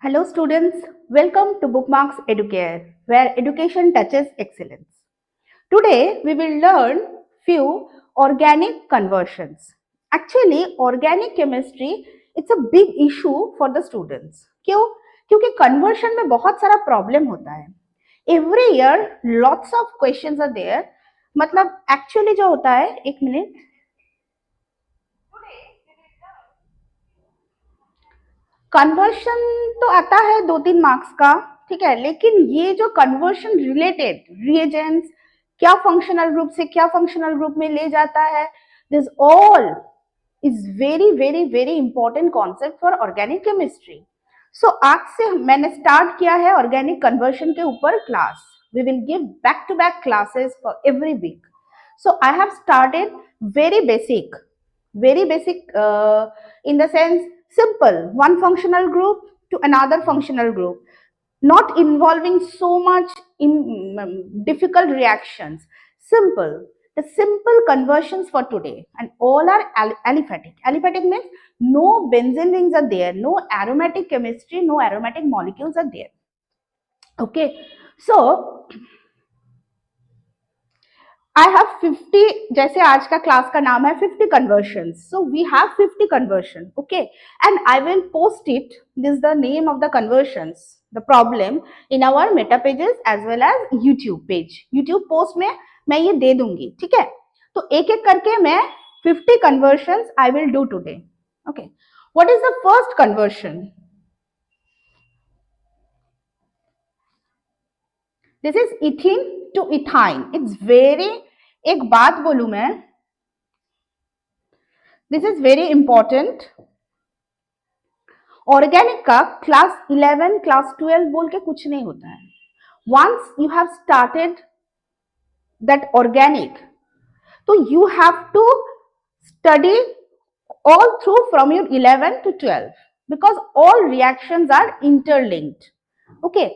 Hello students, welcome to Bookmarks Educare, where education touches excellence. Today we will learn few organic conversions. Actually, organic chemistry it's a big issue for the students. क्यों? क्योंकि conversion में बहुत सारा problem होता है. Every year lots of questions are there. मतलब actually जो होता है एक मिनट कन्वर्शन तो आता है 2-3 मार्क्स का, ठीक है, लेकिन ये जो कन्वर्शन रिलेटेड रिएजेंट्स क्या फंक्शनल ग्रुप से क्या फंक्शनल ग्रुप में ले जाता है, this all is very very very important concept for organic chemistry. So आज से मैंने स्टार्ट किया है ऑर्गेनिक कन्वर्शन के ऊपर class. We will give back to back classes for every week. So I have started very basic in the sense simple one functional group to another functional group, not involving so much in difficult reactions. The simple conversions for today, and all are aliphatic. Aliphatic means no benzene rings are there, no aromatic chemistry, no aromatic molecules are there. Okay, so I have 50, जैसे आज का class का नाम है 50 conversions. So we have 50 conversion, okay, and I will post it. This is the name of the conversions, the problem in our meta pages as well as YouTube page. YouTube post में मैं ये दे दूंगी, ठीक है. तो एक एक करके मैं 50 conversions I will do today. Okay, what is the first conversion? This is ethene to ethyne. It's very, एक बात बोलूं मैं, this is very important. Organic का क्लास 11 क्लास 12 बोल के कुछ नहीं होता है. Once you have started that organic, तो you have to study all through from your 11 to 12 because all reactions are interlinked. Okay,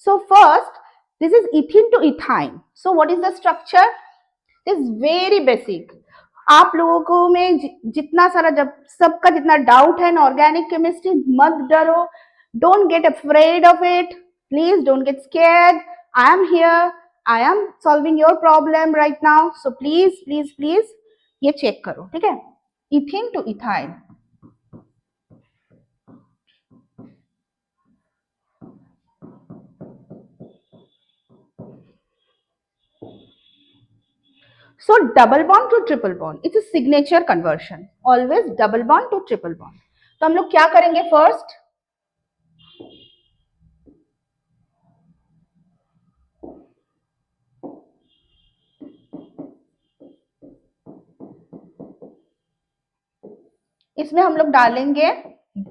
so first this is ethene to ethyne. So what is the structure? It is very basic. आप लोगों को में जितना सारा जब सबका जितना doubt है ना ऑर्गेनिक केमिस्ट्री, मत डरो, don't get afraid of it, please don't get scared. I am here, I am solving your problem right now. So please please please ये चेक करो, ठीक है. Ethene two ethyl, so double bond to triple bond, it's a signature conversion, always double bond to triple bond. तो हम लोग क्या करेंगे first, इसमें हम लोग डालेंगे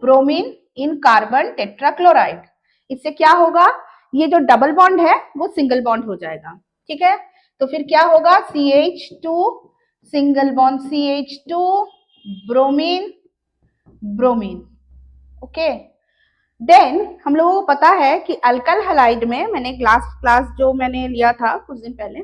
ब्रोमीन इन कार्बन टेट्राक्लोराइड. इससे क्या होगा, ये जो डबल बॉन्ड है वो सिंगल बॉन्ड हो जाएगा, ठीक है. तो फिर क्या होगा, CH2 single bond CH2 bromine bromine. Okay, then हम लोगों को पता है कि अल्काइल हैलाइड में, मैंने क्लास जो मैंने लिया था कुछ दिन पहले,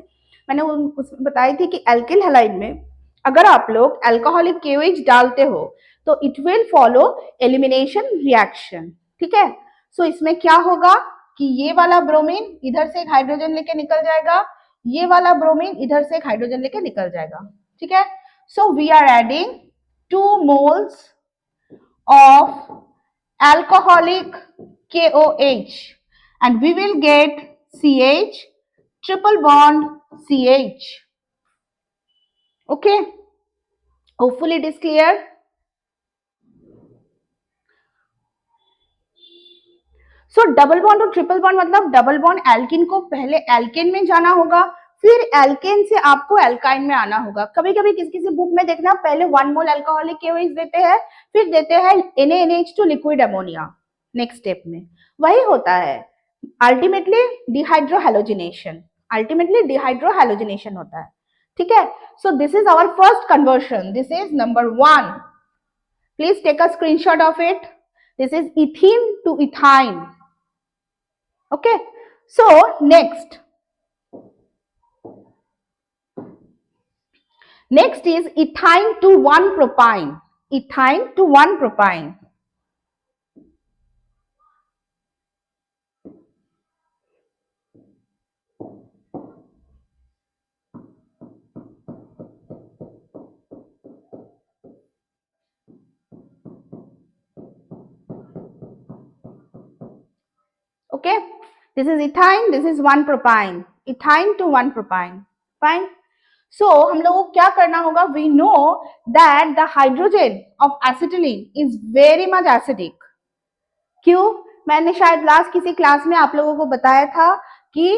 मैंने उसमें बताई थी कि अल्काइल हैलाइड में अगर आप लोग अल्कोहलिक KOH डालते हो तो it will follow elimination reaction, ठीक है. सो इसमें क्या होगा कि ये वाला ब्रोमीन इधर से एक हाइड्रोजन लेके निकल जाएगा, ये वाला ब्रोमीन इधर से एक हाइड्रोजन लेके निकल जाएगा, ठीक है. So we are adding 2 moles of alcoholic KOH and we will get CH triple bond CH. Okay, hopefully it is clear. So double bond और ट्रिपल बॉन्ड मतलब डबल बॉन्ड एल्किन को पहले एल्केन में जाना होगा, फिर एल्केन से आपको एल्काइन में आना होगा. कभी कभी किसी किसी बुक में देखना पहले 1 मोल अल्कोहलिक KOH देते हैं, फिर देते हैं NaNH2 liquid ammonia next step में. वही होता है अल्टीमेटली डिहाइड्रोहैलोजिनेशन, अल्टीमेटली डिहाइड्रोहैलोजिनेशन होता है, ठीक है. So this is our first conversion, this is number 1. Please take a screenshot of it. This is ethene to ethyne. Okay, so next is ethyne to 1 propyne, ethyne to 1 propyne. Okay, this is ethyne, this is 1 propyne, ethyne to 1 propyne. Fine. So हम लोगों को क्या करना होगा? We know that the hydrogen of acetylene is very much acidic. क्यों? मैंने शायद last किसी क्लास में आप लोगों को बताया था कि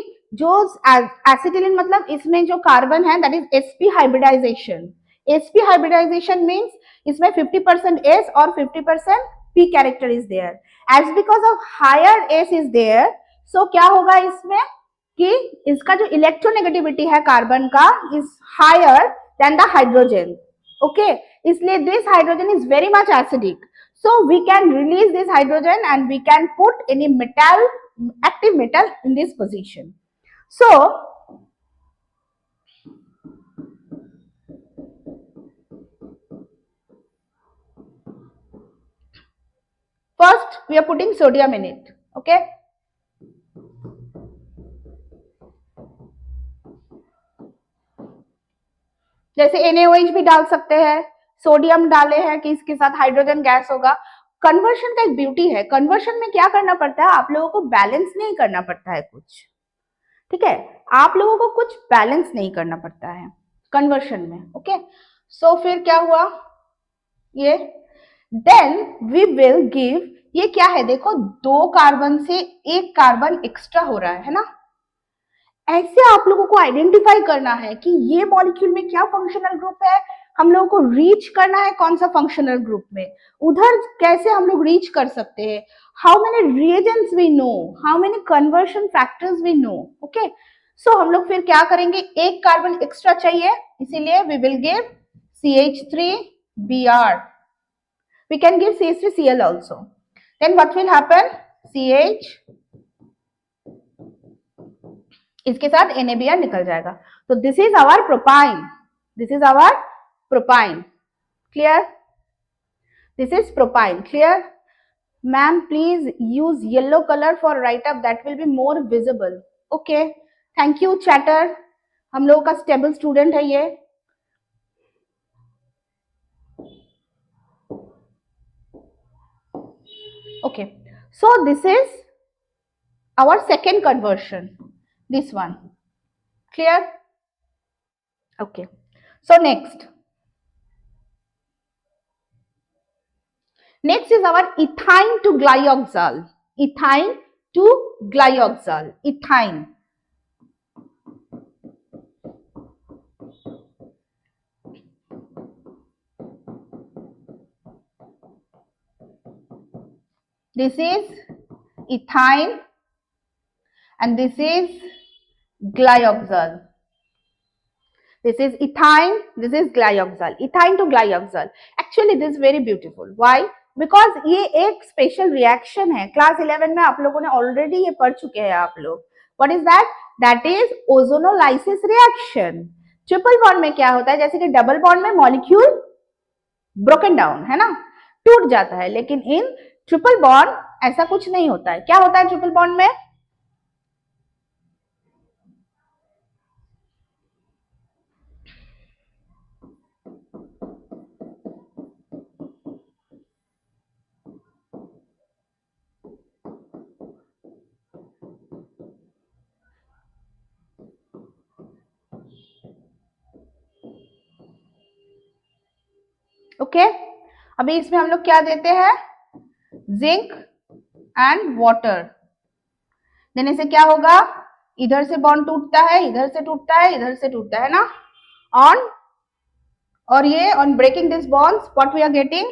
जो एसिटिलिन मतलब इसमें जो कार्बन है that is sp hybridisation. sp hybridisation means इसमें 50% s और 50% p character is there. As because of higher s is there, so क्या होगा इसमें कि इसका जो इलेक्ट्रोनेगेटिविटी है कार्बन का is higher than the hydrogen. Okay, इसलिए this hydrogen is very much acidic. So we can release this hydrogen and we can put any metal, active metal in this position. So first we are putting sodium in it. Okay. जैसे NaOH भी डाल सकते हैं, sodium डाले हैं कि इसके साथ हाइड्रोजन गैस होगा. कन्वर्शन का एक ब्यूटी है. कन्वर्शन में क्या करना पड़ता है? आप लोगों को बैलेंस नहीं करना पड़ता है कुछ. ठीक है, आप लोगों को कुछ बैलेंस नहीं करना पड़ता है कन्वर्शन में. ओके, सो फिर क्या हुआ? ये देन वी विल गिव, ये क्या है? देखो 2 कार्बन से 1 कार्बन एक्स्ट्रा हो रहा है ना. ऐसे आप लोगों को आइडेंटिफाई करना है कि ये मॉलिक्यूल में क्या फंक्शनल ग्रुप है. हम लोगों को रीच करना है कौन सा फंक्शनल ग्रुप में, उधर कैसे हम लोग रीच कर सकते हैं. How many reagents we know, how many conversion factors we know. Okay, so हम लोग फिर क्या करेंगे? 1 कार्बन एक्स्ट्रा चाहिए, इसीलिए we will give CH3Br. We can give CH3Cl also. Then what will happen? CH, इसके साथ NaBr निकल जाएगा. तो this is our propyne. This is our propyne. Clear? This is propyne. Clear? Ma'am, please use yellow color for write up. That will be more visible. Okay. Thank you, chatter. हम लोगों का stable student है ये. Okay. So this is our second conversion. This one. Clear? Okay. So next is our ethyne to glyoxal. Ethyne to glyoxal. Ethyne. This is ethyne and this is glyoxal. This is ethyne, this is glyoxal. Ethyne to glyoxal. Actually, this is very beautiful. Why? Because ये एक special reaction है. Class 11 में आप लोगों ने already ये पढ़ चुके हैं आप लोग. What is that? That is ozonolysis reaction. Triple bond में क्या होता है? जैसे कि डबल बॉन्ड में मॉलिक्यूल ब्रोकन डाउन है ना, टूट जाता है, लेकिन इन ट्रिपल बॉन्ड ऐसा कुछ नहीं होता है. क्या होता है ट्रिपल बॉन्ड में? ओके, अभी इसमें हम लोग क्या देते हैं? जिंक एंड वाटर देने से क्या होगा? इधर से बॉन्ड टूटता है, इधर से टूटता है, इधर से टूटता है ना. ऑन और ये on breaking this bonds what we are getting?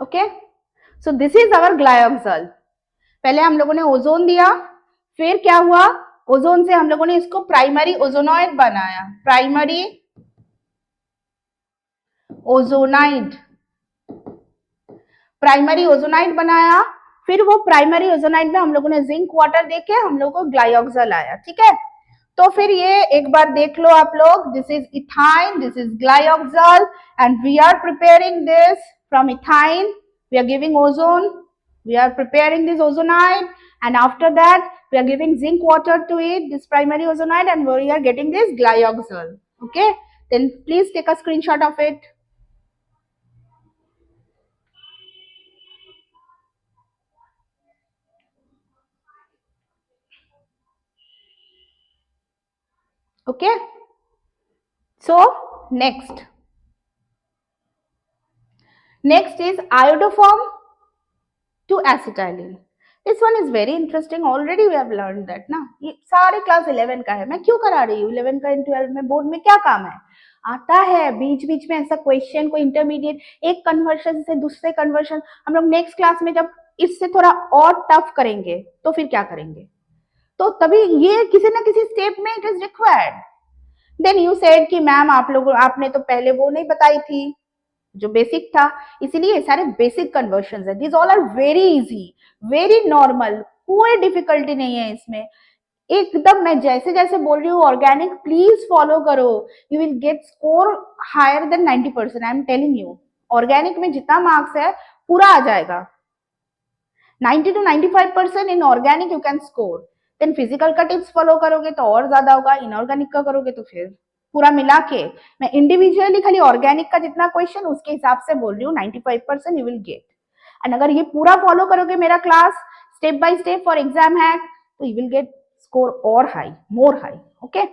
Okay, so this is our glyoxal. पहले हम लोगों ने ओजोन दिया, फिर क्या हुआ? ओजोन से हम लोगों ने इसको प्राइमरी ओजोनॉइड बनाया. प्राइमरी ओजोनाइड, प्राइमरी ओजोनाइड बनाया. फिर वो प्राइमरी ओजोनाइड में हम लोगों ने जिंक वाटर देके हम लोगों को ग्लायोक्सल आया. ठीक है, तो फिर ये एक बार देख लो आप लोग. This is ethyne, this is glyoxal and we are preparing this from ethyne. We are giving ozone, we are preparing this ozonide and after that we are giving zinc water to it, this primary ozonide, and we are getting this glyoxal. Okay, then please take a screenshot of it. Okay, so next is iodoform to acetylene. This one is very interesting. Already we have learned that ना, ये सारे class 11 का है. मैं क्यों करा रही हूँ 11 का इन 12 में? बोर्ड में क्या काम है? आता है बीच बीच में ऐसा क्वेश्चन, कोई इंटरमीडिएट एक कन्वर्शन से दूसरे कन्वर्शन. हम लोग नेक्स्ट क्लास में जब इससे थोड़ा और टफ करेंगे तो फिर क्या करेंगे, तो तभी ये किसी ना किसी स्टेप में it is required. Then you said कि मैम आप लोग आपने तो पहले वो नहीं बताई थी जो बेसिक था, इसीलिए सारे बेसिक कन्वर्शन है. This all are very easy, very normal, कोई डिफिकल्टी नहीं है इसमें. एकदम मैं जैसे जैसे बोल रही हूँ ऑर्गेनिक प्लीज फॉलो करो, you will get score higher than 90%. I am telling you, organic में जितना मार्क्स है पूरा आ जाएगा. 90 to 95% in organic you can score. Then physical का टिप्स फॉलो करोगे तो और ज्यादा होगा, इनऑर्गेनिक का करोगे तो फिर पूरा मिला के. मैं इंडिविजुअली खाली ऑर्गेनिक का जितना क्वेश्चन उसके हिसाब से बोल रही हूँ, 95% यू विल गेट. एंड अगर ये पूरा फॉलो करोगे मेरा class step by step for exam hack, तो यू विल गेट स्कोर और high, more high. Okay,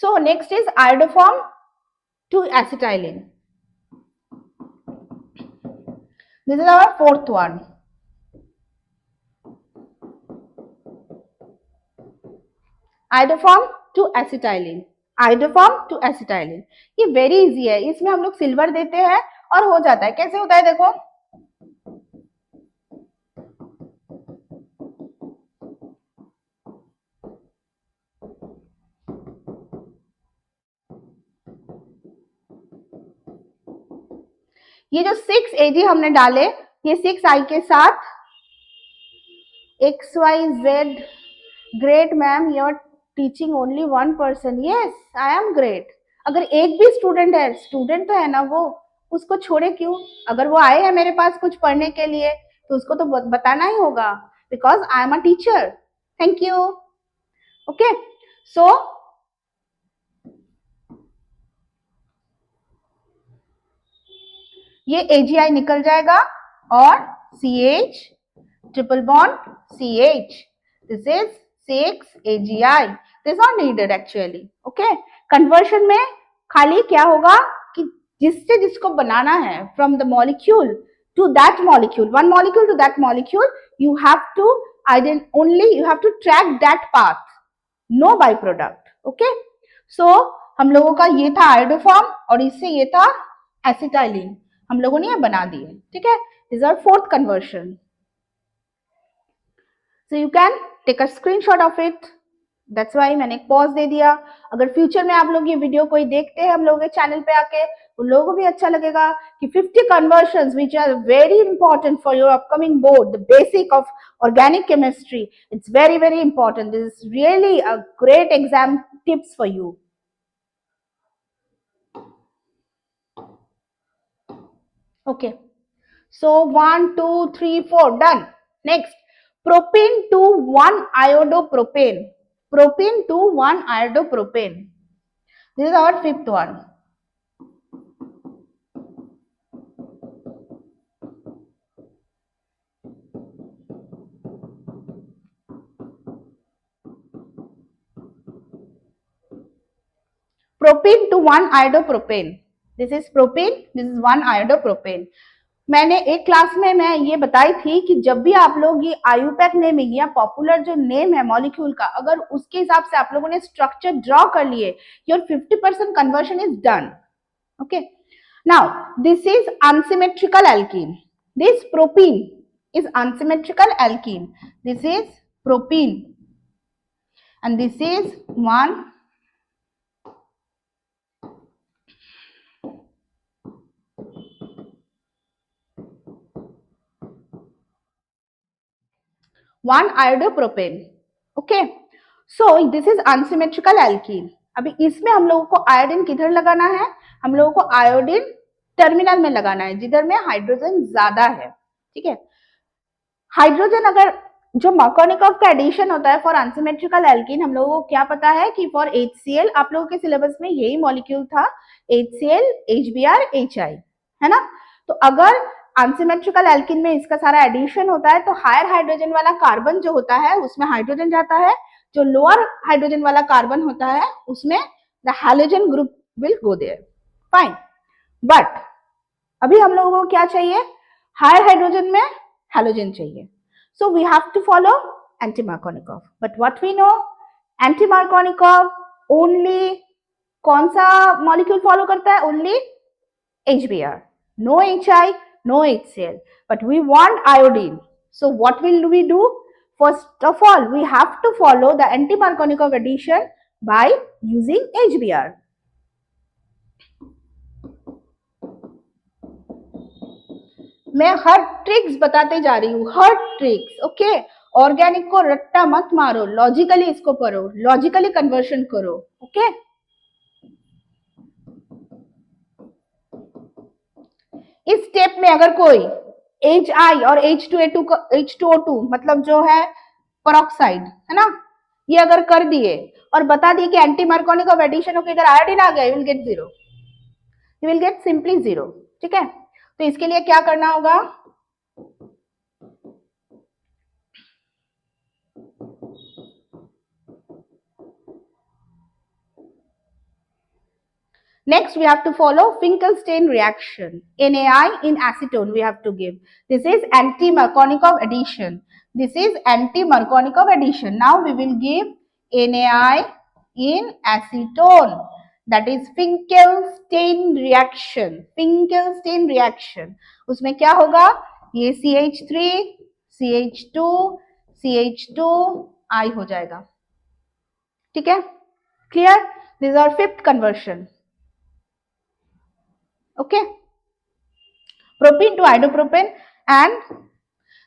so next is iodoform to acetylene. This is our fourth one. Iodoform to acetylene. Iodoform to acetylene ये very easy है. इसमें हम लोग silver देते हैं और हो जाता है. कैसे होता है देखो, ये जो 6 Ag हमने डाले, ये 6I के साथ XYZ. Great ma'am, you are teaching only 1%. Yes, I am great. अगर एक भी स्टूडेंट है, स्टूडेंट तो है ना वो, उसको छोड़े क्यों? अगर वो आए हैं मेरे पास कुछ पढ़ने के लिए तो उसको तो बताना ही होगा, because I am a teacher. Thank you. Okay, so ये AgI निकल जाएगा और CH triple bond CH. This is 6 AgI. This not needed actually. Okay, conversion में खाली क्या होगा कि जिससे जिसको बनाना है from the molecule to that molecule, one molecule to that molecule, you have to only you have to track that path, no byproduct. okay, so हम लोगों का ये था आयोडोफॉर्म और इससे ये था एसिटाइलिन. हम लोगों ने ये बना दिए. ठीक है, this are fourth conversion. So you can take a screenshot of it. That's why मैंने एक पॉज दे दिया. अगर फ्यूचर में आप लोग ये वीडियो कोई देखते हैं हम लोगों के चैनल पे आके, उन लोगों को भी अच्छा लगेगा कि 50 conversions which are very important for your upcoming board, the basic of organic chemistry. It's very very important. This is really a great exam tips for you. Okay, so 1 2 3 4 done. Next, propene to 1 iodopropane. Propene to 1 iodopropane. This is our fifth one. Propene to 1 iodopropane. This is propene, this is 1 iodopropane. मैंने एक class में मैं ये बताई थी कि जब भी आप लोग ये आयुपैक नेमिंग या पॉपुलर जो नेम है मॉलिक्यूल का, अगर उसके हिसाब से आप लोगों ने स्ट्रक्चर ड्रॉ कर लिए, your 50% conversion is done. Okay, now this is unsymmetrical alkene. This propene is unsymmetrical alkene. This is propene and this is 1 iodopropane. Okay, so this is unsymmetrical alkene. अभी इसमें हम लोगों को आयोडीन किधर लगाना है? हम लोगों को आयोडीन टर्मिनल में लगाना है जिधर में हाइड्रोजन ज्यादा है. ठीक है, हाइड्रोजन अगर जो मार्कोनिकॉफ का एडिशन होता है फॉर अनसिमेट्रिकल एल्कीन, हम लोगों को क्या पता है कि फॉर HCl, आप लोगों के सिलेबस में यही मॉलिक्यूल था, HCl, HBr, HI, है ना। तो अगर अनसिमेट्रिकल एल्कीन में इसका सारा एडिशन होता है तो हायर हाइड्रोजन वाला कार्बन जो होता है उसमें हाइड्रोजन जाता है, जो लोअर हाइड्रोजन वाला कार्बन होता है उसमें the halogen group will go there, fine. But अभी हम लोगों को क्या चाहिए, हायर हाइड्रोजन में हैलोजन चाहिए, so we have to follow anti-Markovnikov, but what we know, anti-Markovnikov only कौन सा मॉलिक्यूल फॉलो करता है, only HBr, no HI, no HCl, but we want iodine, so what will we do, first of all we have to follow the anti-Markovnikov addition by using HBr. मैं हर tricks बताते जा रही हूँ, हर tricks, okay. Organic को रट्टा मत मारो, logically इसको पढ़ो, लॉजिकली कन्वर्शन करो, ओके। इस स्टेप में अगर कोई HI और H2O2 मतलब जो है पेरोक्साइड, है ना, ये अगर कर दिए और बता दिए कि एंटी मार्कोनिकॉफ एडिशन होकर अगर आयोडीन आ गया, you will get zero, you will gate simply zero, ठीक है। तो इसके लिए क्या करना होगा, next we have to follow Finkelstein reaction, NaI in acetone we have to give, this is anti-Markovnikov addition, this is anti-Markovnikov addition, now we will give NaI in acetone, that is Finkelstein reaction, Finkelstein reaction, उसमें क्या होगा, ये CH3 CH2 CH2 I हो जाएगा, ठीक है, clear, this is our fifth conversion, okay, propene to iodopropane, and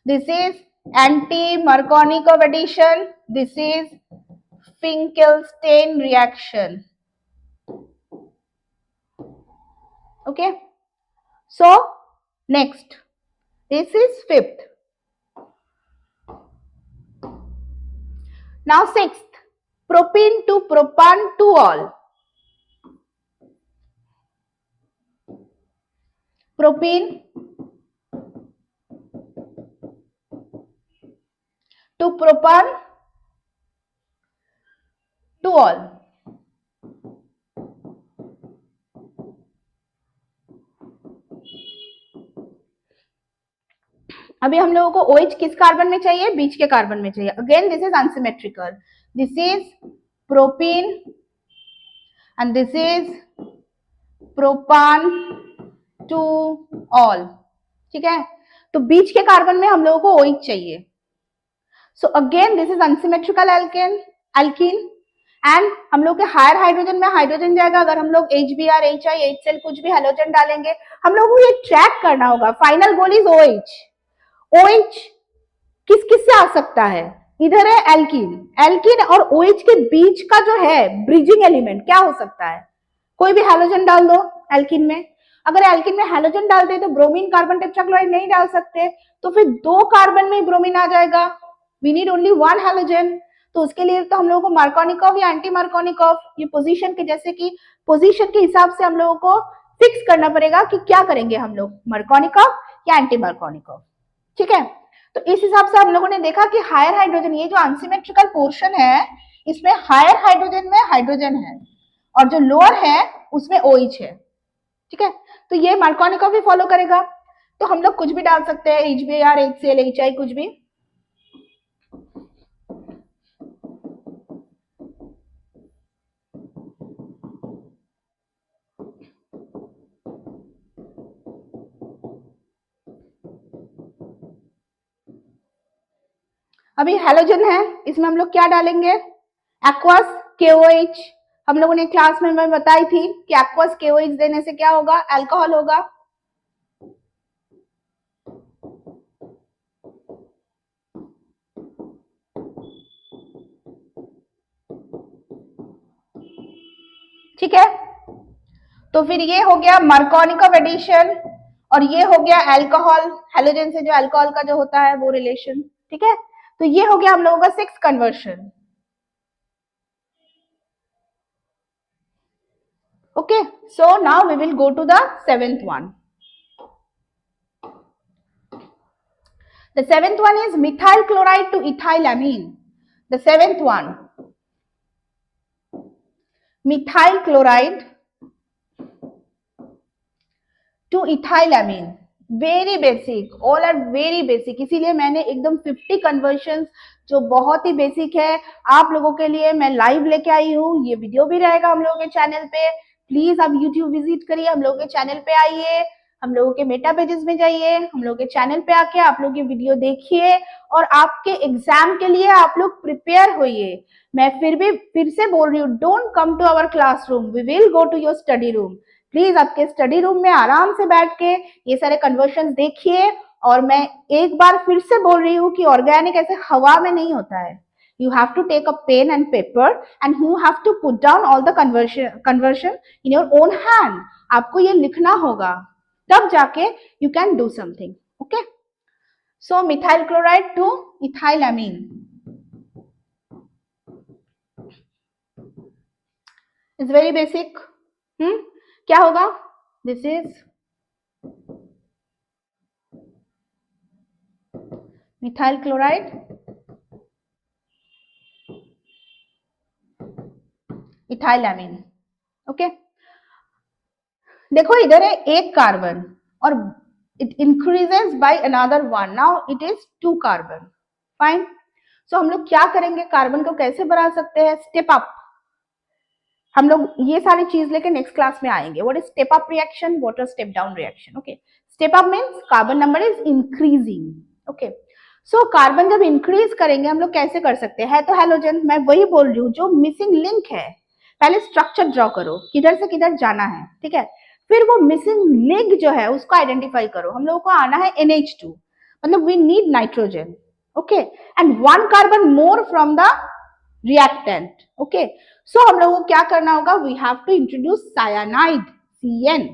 this is anti-Markovnikov addition, this is Finkelstein reaction, okay. So next, this is fifth, now sixth, propene to propan to all, propene to propan to all, अभी हम लोगों को OH किस carbon में चाहिए, बीच के carbon में चाहिए, again this is unsymmetrical, this is propene and this is propane to all, ठीक है। तो बीच के कार्बन में हम लोगों को OH चाहिए, so again this is unsymmetrical alkene and हम लोग के हायर हाइड्रोजन में हाइड्रोजन जाएगा, अगर हम लोग HBr, HI, HCl कुछ भी हेलोजन डालेंगे, हम लोगों को ये ट्रैक करना होगा, final goal is OH, OH किस किस से आ सकता है, इधर है एल्कीन, एल्कीन और OH के बीच का जो है ब्रिजिंग एलिमेंट क्या हो सकता है, कोई भी हैलोजन डाल दो एल्कीन में, अगर एल्कीन में हैलोजन डालते तो ब्रोमीन कार्बन टेट्राक्लोराइड नहीं डाल सकते, तो फिर दो कार्बन में ब्रोमीन आ जाएगा, we need only one halogen, तो उसके लिए तो हम लोगों को मार्कोनिकॉफ या एंटी मार्कोनिकॉफ, ये पोजीशन के जैसे कि पोजीशन के हिसाब से हम लोगों को फिक्स करना पड़ेगा कि क्या करेंगे हम लोग, मार्कोनिकॉफ या एंटी मार्कोनिकॉफ, ठीक है। तो इस हिसाब से हम लोगों ने देखा कि हायर हाइड्रोजन, ये जो अनसिमेट्रिकल पोर्शन है इसमें हायर हाइड्रोजन में हाइड्रोजन है और जो लोअर है उसमें OH है, ठीक है। तो ये मार्कोनिकॉफ भी फॉलो करेगा, तो हम लोग कुछ भी डाल सकते हैं, HBr, HCl, HI कुछ भी, अभी हैलोजन है, इसमें हम लोग क्या डालेंगे, एक्वस KOH, हम लोगों ने क्लास में मैं बताई थी कि एक्वस KOH देने से क्या होगा, अल्कोहल होगा, ठीक है। तो फिर ये हो गया मार्कोनिकॉफ एडिशन और ये हो गया अल्कोहल, हैलोजन से जो अल्कोहल का जो होता है वो रिलेशन, ठीक है। तो ये हो गया हम लोगों का 6th conversion. Okay, so now we will go to the 7th one. The 7th one is methyl chloride to ethylamine. The 7th one, methyl chloride to ethylamine. Very basic, all are very basic, इसीलिए मैंने एकदम 50 conversions जो बहुत ही basic है आप लोगों के लिए मैं लाइव लेके आई हूँ। ये वीडियो भी रहेगा हम लोगों के चैनल पे, प्लीज आप यूट्यूब विजिट करिए, हम लोगों के चैनल पे आइए, हम लोगों के मेटा पेजेस में जाइए, हम लोगों के चैनल पे आके आप लोग ये वीडियो देखिए और आपके एग्जाम के लिए आप लोग प्रिपेयर होइए। मैं फिर से बोल रही हूँ, don't come to our classroom, we will go to your study room. Please आपके स्टडी रूम में आराम से बैठ के ये सारे कन्वर्शन देखिए। और मैं एक बार फिर से बोल रही हूँ कि ऑर्गेनिक ऐसे हवा में नहीं होता है। You have to take a pen and paper and you have to put down all the conversion in your own hand. आपको ये लिखना होगा, तब जाके you can do something. Okay? So methyl chloride to ethylamine. It's very basic. क्या होगा? This is methyl chloride ethylamine. Okay देखो इधर है एक कार्बन और it increases by another one. Now it is 2 carbon. Fine. So हम लोग क्या करेंगे, कार्बन को कैसे बढ़ा सकते हैं? Step up. हम लोग ये सारी चीज लेके नेक्स्ट क्लास में आएंगे। What is step up reaction, what is step down reaction. Okay, step up means carbon number is increasing. Okay, so carbon जब इंक्रीज करेंगे हम लोग कैसे कर सकते हैं? तो हैलोजन, मैं वही बोल रही हूँ जो मिसिंग लिंक है। पहले स्ट्रक्चर ड्रॉ करो, किधर से किधर जाना है, ठीक है। फिर वो मिसिंग लिंक जो है उसको आइडेंटिफाई करो। हम लोगों को आना है NH2, मतलब we need nitrogen. Okay, and 1 carbon more from the reactant. Okay, so हम लोगों को क्या करना होगा? We have to introduce cyanide, CN।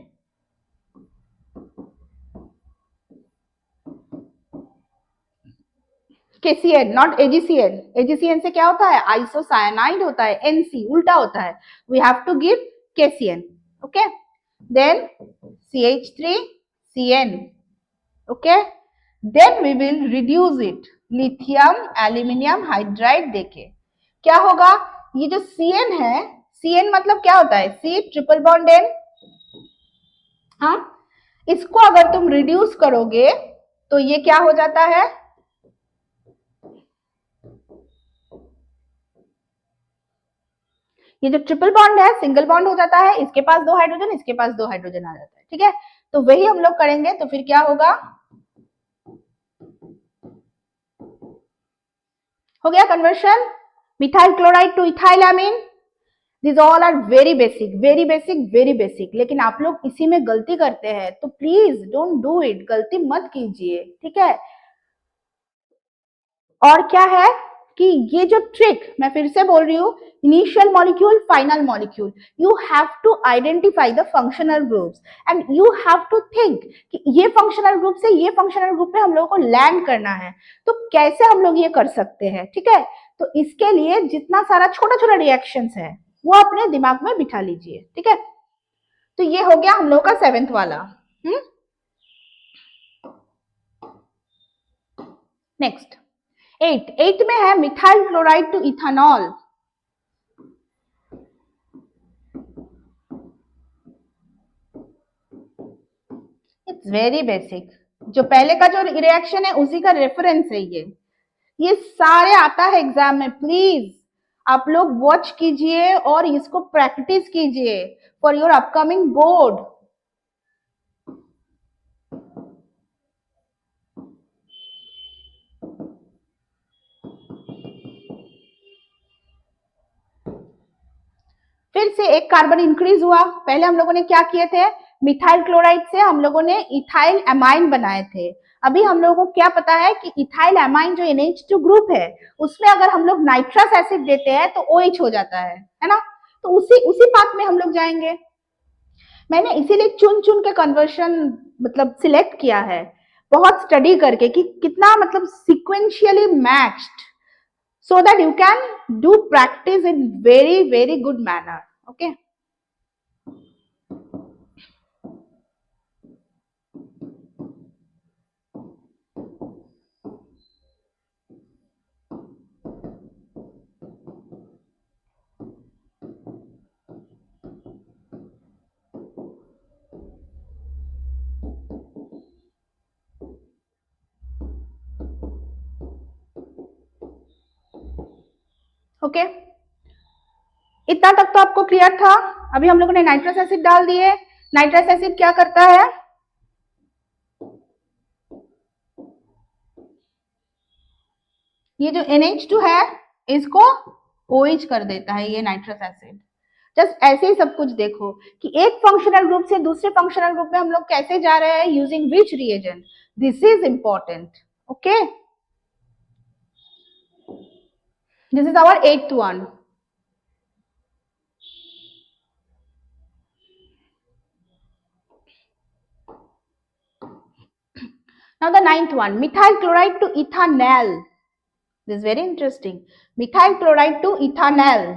KCN, not AgCN। AgCN से क्या होता है? आइसोसाइनाइड होता है, NC उल्टा होता है। We have to give KCN। Okay, then CH3CN। Okay, then we will reduce it lithium aluminium hydride देके। क्या होगा? ये जो CN है, CN मतलब क्या होता है? C triple bond N। हाँ, इसको अगर तुम रिड्यूस करोगे तो ये क्या हो जाता है? ये जो ट्रिपल बॉन्ड है सिंगल बॉन्ड हो जाता है, इसके पास 2 हाइड्रोजन, इसके पास 2 हाइड्रोजन आ जाता है, ठीक है। तो वही हम लोग करेंगे। तो फिर क्या होगा? हो गया conversion, methyl chloride to ethylamine. This all are very basic, very basic, very basic. लेकिन आप लोग इसी में गलती करते हैं, तो प्लीज डोंट डू इट, गलती मत कीजिए, ठीक है। और क्या है कि ये जो ट्रिक, मैं फिर से बोल रही हूँ, initial molecule, final molecule, you have to identify the functional groups and you have to think कि ये फंक्शनल ग्रुप से ये फंक्शनल ग्रुप पे हम लोगों को लैंड करना है, तो कैसे हम लोग ये कर सकते हैं, ठीक है। तो इसके लिए जितना सारा छोटा छोटा रिएक्शंस है वो अपने दिमाग में बिठा लीजिए, ठीक है। तो ये हो गया हम लोग का 7th वाला। नेक्स्ट 8 में है methyl chloride to ethanol. It's very basic, जो पहले का जो रिएक्शन है उसी का रेफरेंस है ये सारे आता है एग्जाम में। प्लीज आप लोग वॉच कीजिए और इसको प्रैक्टिस कीजिए फॉर योर अपकमिंग बोर्ड। फिर से एक कार्बन इंक्रीज हुआ। पहले हम लोगों ने क्या किए थे? मिथाइल क्लोराइड से हम लोगों ने इथाइल एमाइन बनाए थे। अभी हम लोगों को क्या पता है कि इथाइल एमाइन जो NH2 ग्रुप है उसमें अगर हम लोग नाइट्रस एसिड देते हैं तो OH हो जाता है ना। तो उसी पाथ में हम लोग जाएंगे। मैंने इसीलिए चुन चुन के कन्वर्शन मतलब सिलेक्ट किया है। बहुत स्टडी करके कि कितना मतलब sequentially matched, so that you can do practice in very good manner. Okay. Okay, इतना तक तो आपको क्लियर था। अभी हम लोगों ने नाइट्रस एसिड डाल दिए। नाइट्रस एसिड क्या करता है, ये जो NH2 है इसको OH कर देता है ये नाइट्रस एसिड। जस्ट ऐसे ही सब कुछ देखो कि एक फंक्शनल ग्रुप से दूसरे फंक्शनल ग्रुप में हम लोग कैसे जा रहे हैं, using which reagent, this is important. Okay, this is our 8th one. Now the 9th one, methyl chloride to ethanol. This is very interesting. Methyl chloride to ethanol.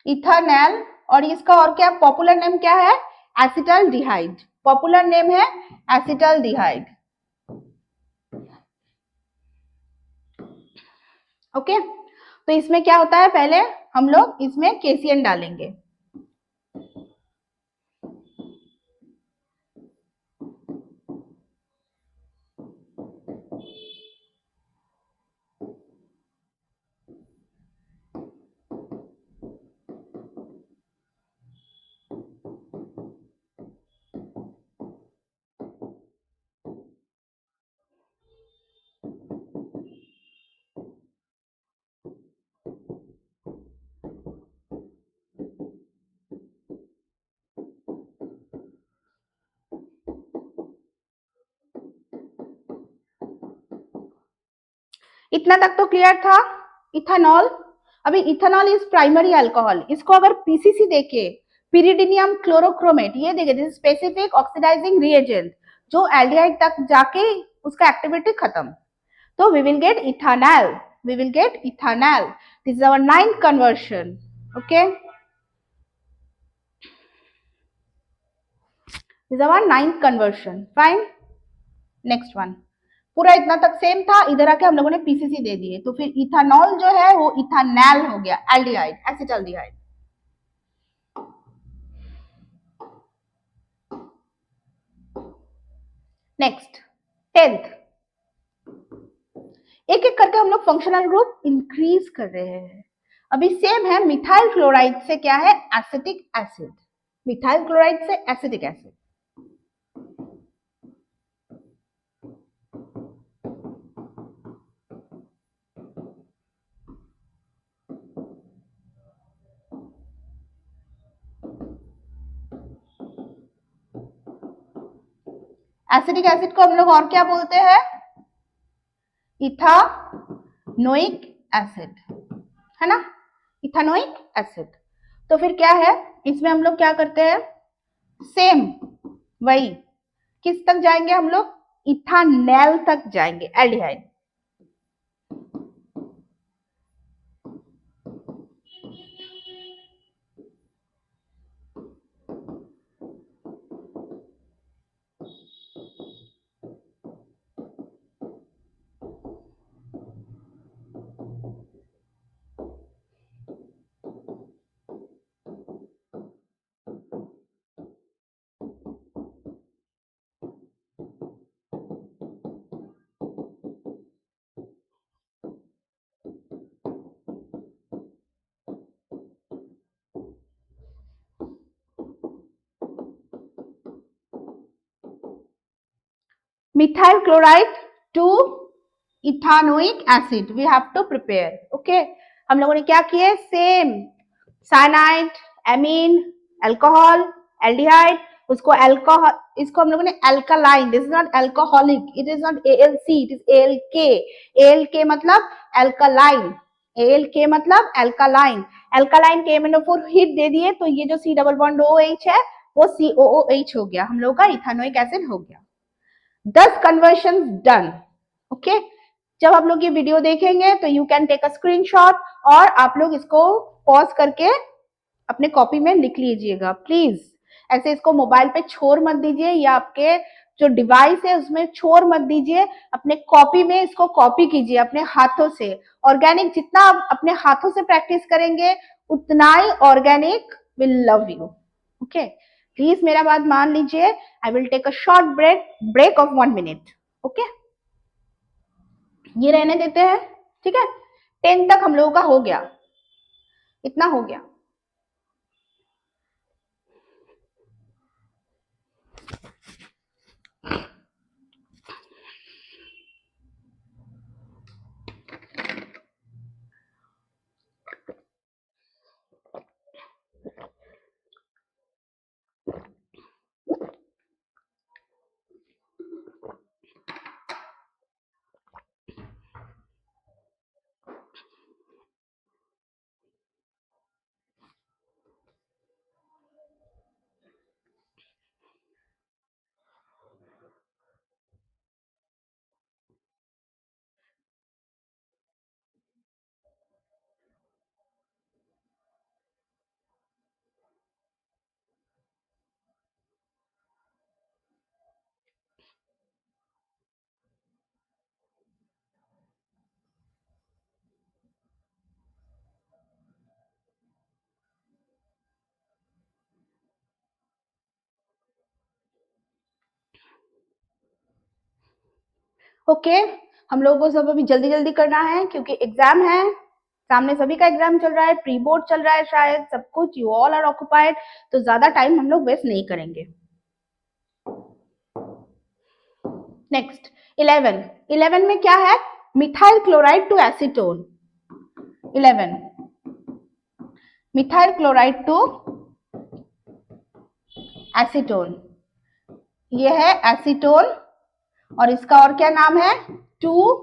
Ethanol, और इसका और क्या पॉपुलर नेम क्या है, acetaldehyde. Popular name है acetaldehyde. Okay, तो इसमें क्या होता है, पहले हम लोग इसमें KCN डालेंगे। इतना तक तो क्लियर था। इथेनॉल, अभी इथेनॉल इज प्राइमरी अल्कोहल, इसको अगर पीसीसी देखे, पिरिडिनियम क्लोरोक्रोमेट, ये देखे, दिस स्पेसिफिक ऑक्सीडाइजिंग रिएजेंट, जो एल्डिहाइड तक जाके उसका एक्टिविटी खत्म, तो we will get ethanol, we will get ethanol. This is our 9th conversion. Okay, this is our 9th conversion. Fine, next one, पूरा इतना तक सेम था, इधर आके हम लोगों ने पीसीसी दे दिए, तो फिर इथानॉल जो है वो इथानॉल हो गया, एल्डिहाइड, एसिटाल्डिहाइड। नेक्स्ट 10th, एक एक करके हम लोग फंक्शनल ग्रुप इंक्रीज कर रहे हैं। अभी सेम है, मिथाइल क्लोराइड से क्या है, एसिटिक एसिड, मिथाइल क्लोराइड से एसिटिक एसिड। एसिटिक एसिड को हम लोग और क्या बोलते हैं, इथानोइक एसिड, है ना, इथानोइक एसिड। तो फिर क्या है, इसमें हम लोग क्या करते हैं, सेम वही, किस तक जाएंगे हम लोग, इथानॉल तक जाएंगे, aldehyde. Methyl chloride to ethanoic acid we have to prepare. Okay, हम लोगों ने क्या किए, same cyanide, amine, alcohol, aldehyde, उसको अल्कोहल, इसको हम लोगों ने alkaline, this is not alcoholic, it is not ALC, it is ALK, ALK मतलब अल्कालाइन, ALK मतलब अल्कालाइन, अल्कालाइन के MnO4 हिट दे दिए तो ये जो C डबल बॉन्ड OH है वो COOH हो गया, हम लोग का इथेनोइक एसिड हो गया। 10 कन्वर्शन डन। ओके, जब आप लोग ये वीडियो देखेंगे तो you can take a screenshot और आप लोग इसको पॉज करके अपने कॉपी में लिख लीजिएगा प्लीज। ऐसे इसको मोबाइल पे छोड़ मत दीजिए या आपके जो डिवाइस है उसमें छोड़ मत दीजिए, अपने कॉपी में इसको कॉपी कीजिए अपने हाथों से। ऑर्गेनिक जितना आप अपने हाथों से प्रैक्टिस करेंगे उतना ही organic will love you. Okay, please मेरा बात मान लीजिए। I will take a short break of 1 minute. Okay, ये रहने देते हैं, ठीक है। 10 तक हम लोगों का हो गया, इतना हो गया। ओके, हम लोगों को सब अभी जल्दी जल्दी करना है क्योंकि एग्जाम है सामने, सभी का एग्जाम चल रहा है, प्री बोर्ड चल रहा है, शायद सब कुछ, यू ऑल आर ऑक्युपाइड, तो ज्यादा टाइम हम लोग वेस्ट नहीं करेंगे। नेक्स्ट 11 में क्या है, methyl chloride to acetone. 11 methyl chloride to acetone, ये है एसीटोन और इसका और क्या नाम है, टू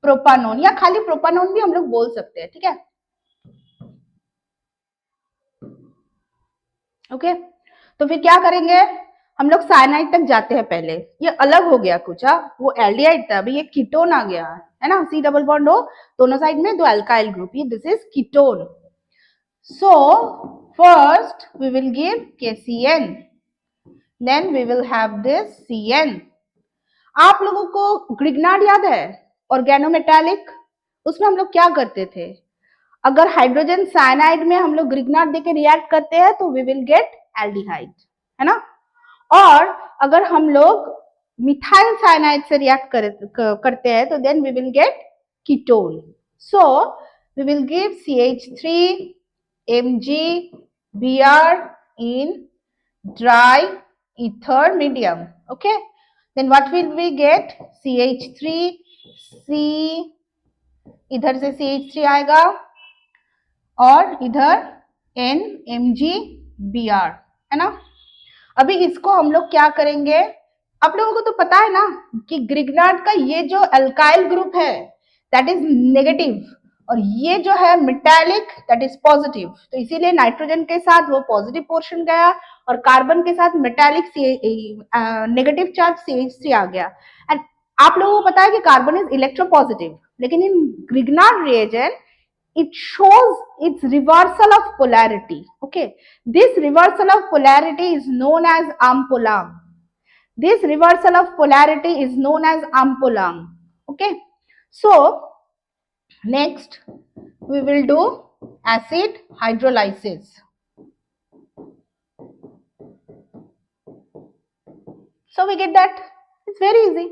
प्रोपानोन, या खाली प्रोपानोन भी हम लोग बोल सकते हैं, ठीक है। ओके, तो फिर क्या करेंगे, हम लोग साइनाइड तक जाते हैं पहले, ये अलग हो गया कुछ, वो एल्डिहाइड था, अभी ये कीटोन आ गया है ना, C डबल बॉन्ड हो दोनों साइड में, दो अल्काइल ग्रुप, ये this is ketone. So first we will give KCN, then we will have this CN। आप लोगों को ग्रिग्नार्ड याद है, ऑर्गेनोमेटालिक, उसमें हम लोग क्या करते थे, अगर हाइड्रोजन साइनाइड में हम लोग ग्रिग्नार्ड देके रिएक्ट करते हैं तो वी विल गेट एल्डिहाइड, है ना। और अगर हम लोग मिथाइल साइनाइड से रिएक्ट करते हैं तो then we will get ketone. So we will give CH3 MgBr in dry ether medium. Okay, then what will we get, CH3 C, इधर से CH3 आएगा और इधर NMgBr, है ना। अभी इसको हम लोग क्या करेंगे, आप लोगों को तो पता है ना कि ग्रिग्नार्ड का ये जो अल्काइल ग्रुप है दैट इज नेगेटिव और ये जो है मेटालिक दैट इज पॉजिटिव, तो इसीलिए नाइट्रोजन के साथ वो पॉजिटिव पोर्शन गया और कार्बन के साथ मेटालिक नेगेटिव चार्ज CH3 आ गया। एंड आप लोगों को पता है कि कार्बन इज इलेक्ट्रोपॉजिटिव, लेकिन in Grignard reagent it shows its reversal of polarity. Okay, this reversal of polarity is known as ampulam. This reversal of polarity is known as ampulam. Okay, so next we will do acid hydrolysis. So we get that, it's very easy,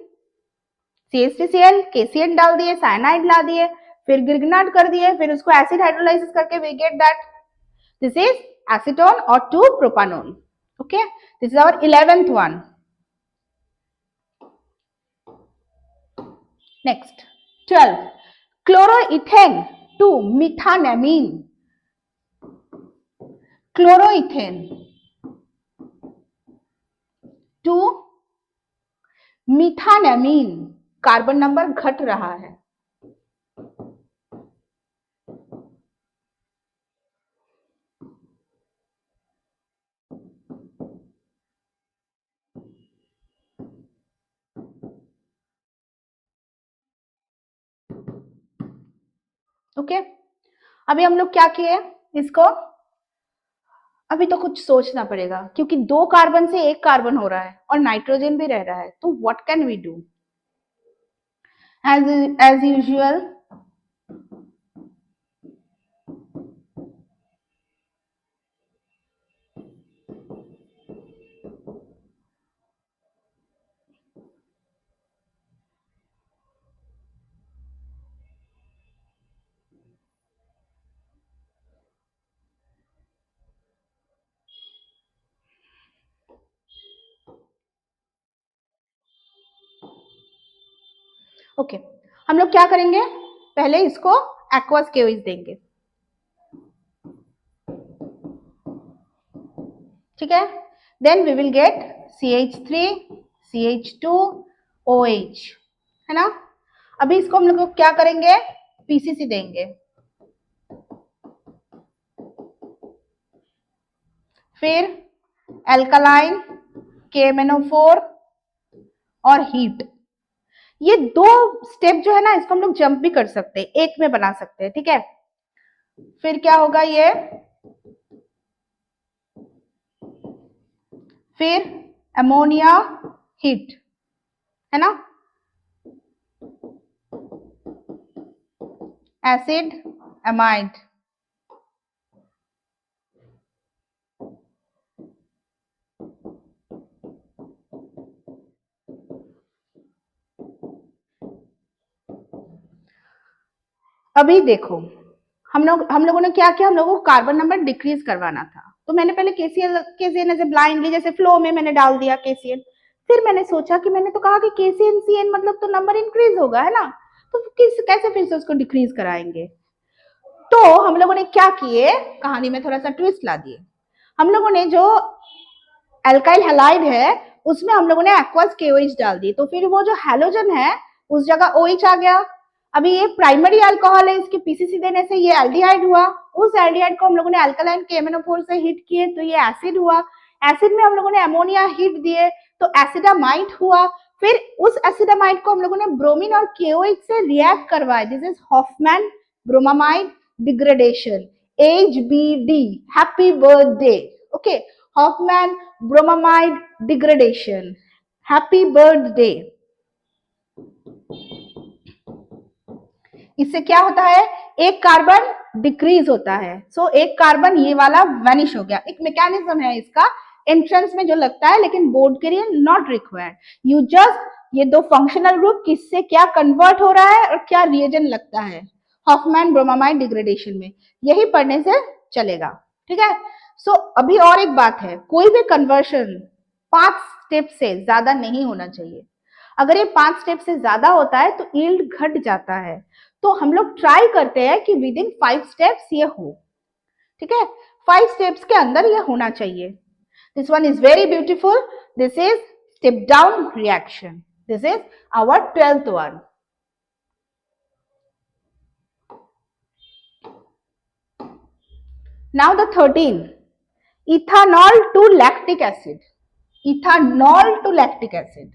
CH3Cl KCN डाल दिए, cyanide ला दिए, फिर Grignard कर दिए, फिर उसको acid hydrolysis करके we get that this is acetone or 2-propanone. Okay, this is our 11th one. Next 12 chloroethane to methanamine, chloroethane to methanamine, carbon number घट रहा है। ओके, अभी हम लोग क्या किए इसको, अभी तो कुछ सोचना पड़ेगा क्योंकि 2 कार्बन से 1 कार्बन हो रहा है और नाइट्रोजन भी रह रहा है, तो what can we do? As usual okay, हम लोग क्या करेंगे, पहले इसको एक्वस केओइस देंगे, ठीक है, then we will get CH3 CH2 OH, है ना। अभी इसको हम लोग क्या करेंगे, PCC देंगे, फिर एल्कालाइन KMnO4 और हीट। ये 2 स्टेप जो है ना, इसको हम लोग जंप भी कर सकते हैं, एक में बना सकते हैं, ठीक है। फिर क्या होगा ये, फिर अमोनिया हीट, है ना, एसिड एमाइड, अभी देखो हम लोगों ने क्या किया, हम लोगों को कार्बन नंबर डिक्रीज करवाना था, तो मैंने पहले KCN ऐसे ब्लाइंडली जैसे फ्लो में मैंने डाल दिया KCN, फिर मैंने सोचा कि मैंने तो कहा कि KCN मतलब तो नंबर इंक्रीज होगा, है ना, तो कैसे फिर से उसको डिक्रीज कराएंगे। तो हम लोगों ने क्या किए, कहानी में थोड़ा सा ट्विस्ट ला दिए, हम लोगों ने जो एल्काइल हैलाइड है उसमें हम लोगों ने एक्वस KOH डाल दी, तो फिर वो जो हैलोजन है उस जगह OH आ गया। अभी ये प्राइमरी अल्कोहल है, इसके PCC देने से ये एल्डिहाइड हुआ, उस एल्डिहाइड को हम लोगों ने अल्कलाइन KMnO4 से हिट किए तो ये एसिड हुआ, एसिड में हम लोगों ने अमोनिया हिट दिए तो एसिडामाइड हुआ, फिर उस एसिडामाइड को हम लोगों ने ब्रोमीन और KOH से रिएक्ट करवाया, this is Hofmann bromamide degradation, HBD, happy birthday, okay, Hofmann bromamide degradation, happy birthday. इससे क्या होता है, एक कार्बन डिक्रीज होता है, सो एक कार्बन ये वाला वैनिश हो गया, एक मैकेनिज्म है इसका, एंट्रेंस में जो लगता है लेकिन बोर्ड के लिए नॉट रिक्वायर्ड, यू जस्ट ये 2 फंक्शनल ग्रुप किससे क्या कन्वर्ट हो रहा है और क्या रिएजन लगता है हॉफमैन ब्रोमामाइड डिग्रेडेशन में, यही पढ़ने से चलेगा, ठीक है। सो अभी और एक बात है, कोई भी कन्वर्शन 5 स्टेप से ज्यादा नहीं होना चाहिए, अगर ये 5 स्टेप से ज्यादा होता है तो यील्ड घट जाता है, तो हम लोग ट्राई करते हैं कि विद इन 5 स्टेप्स ये हो, ठीक है, 5 स्टेप्स के अंदर ये होना चाहिए। This one is very beautiful, this is step down reaction, this is our 12th one. Now the 13, ethanol to lactic acid, ethanol to lactic acid,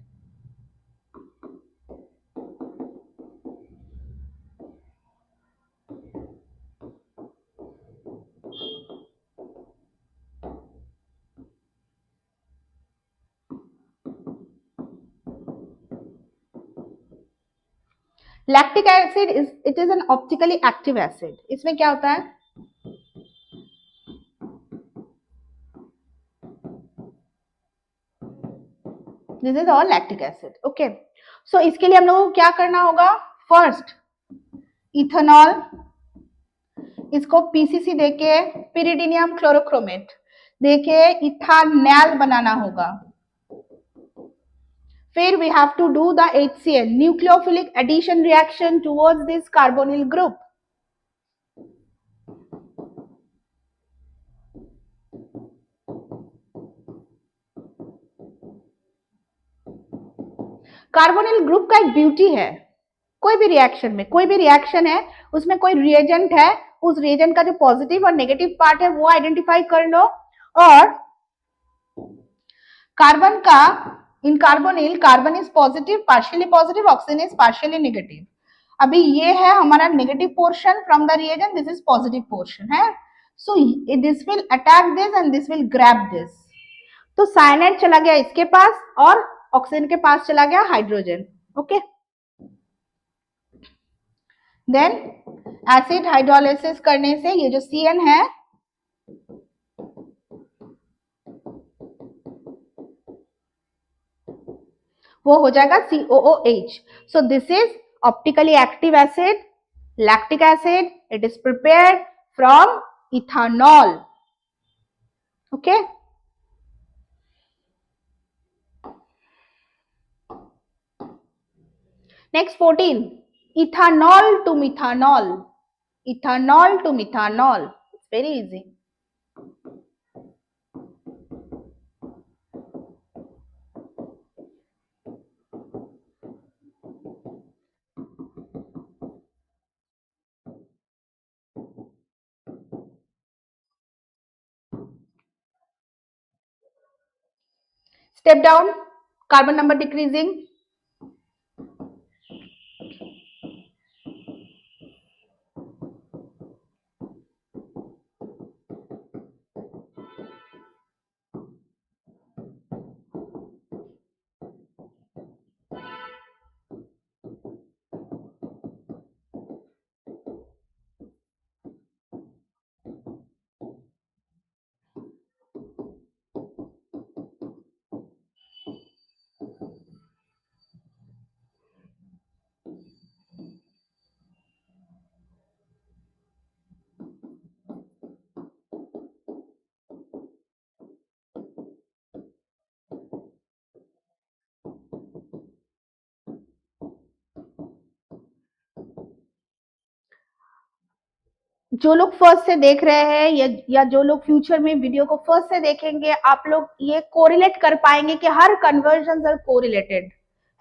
lactic acid it is an optically active acid, इसमें क्या होता है, this is all lactic acid, okay. So इसके लिए हम लोगों को क्या करना होगा, फर्स्ट इथेनॉल, इसको PCC देके पिरिडीनियम क्लोरोक्रोमेट देके इथानैल बनाना होगा, फिर we have to do the HCl nucleophilic addition reaction towards this carbonyl group, carbonyl group का एक ब्यूटी है, कोई भी रिएक्शन में, कोई भी रिएक्शन है उसमें कोई रिएजेंट है, उस रिएजेंट का जो पॉजिटिव और नेगेटिव पार्ट है वो आइडेंटिफाई कर लो, और कार्बन का in carbonyl carbon is positive oxygen is partially negative. अभी ये है हमारा negative portion from the reagent, this is positive portion है, so this will attack this and this will grab this. तो साइनाइड चला गया इसके पास और ऑक्सीजन के पास चला गया hydrogen. Okay, then acid hydrolysis करने से ये जो CN है वो हो जाएगा COOH। So this is optically active acid, lactic acid, it is prepared from ethanol. Okay, next 14, ethanol to methanol, ethanol to methanol, it's very easy. Step down, carbon number decreasing, जो लोग first से देख रहे हैं या जो लोग future में वीडियो को फर्स्ट से देखेंगे, आप लोग ये कोरिलेट कर पाएंगे कि हर कन्वर्जन आर कोरिलेटेड,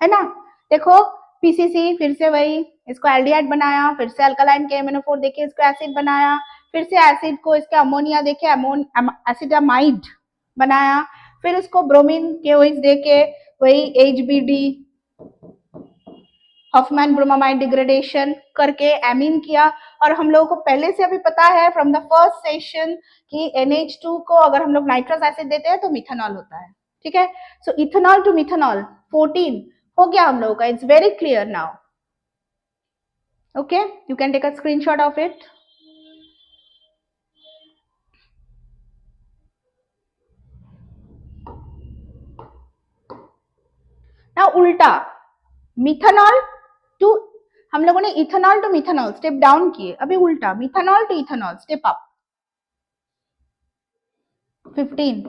है ना। देखो पीसीसी फिर से वही, इसको एल्डिहाइड बनाया, फिर से अल्कालाइन KMnO4 देके इसको एसिड बनाया, फिर से एसिड को इसका अमोनिया देके एसिटामाइड बनाया, फिर उसको ब्रोमीन KOH देके वही HBD हॉफमैन ब्रोमामाइड डिग्रेडेशन करके एमीन किया। और हम लोगों को पहले से अभी पता है फ्रॉम द फर्स्ट सेशन कि NH2 को अगर हम लोग नाइट्रस एसिड देते हैं तो मिथेनॉल होता है, ठीक है। सो इथेनॉल टू मिथेनॉल 14 हो गया हम लोगों का, it's very clear now. Okay, you can take a screenshot of it. Now उल्टा, मिथेनॉल टू, हम लोगों ने ethanol to methanol step down किए, अभी उल्टा methanol to ethanol step up. 15,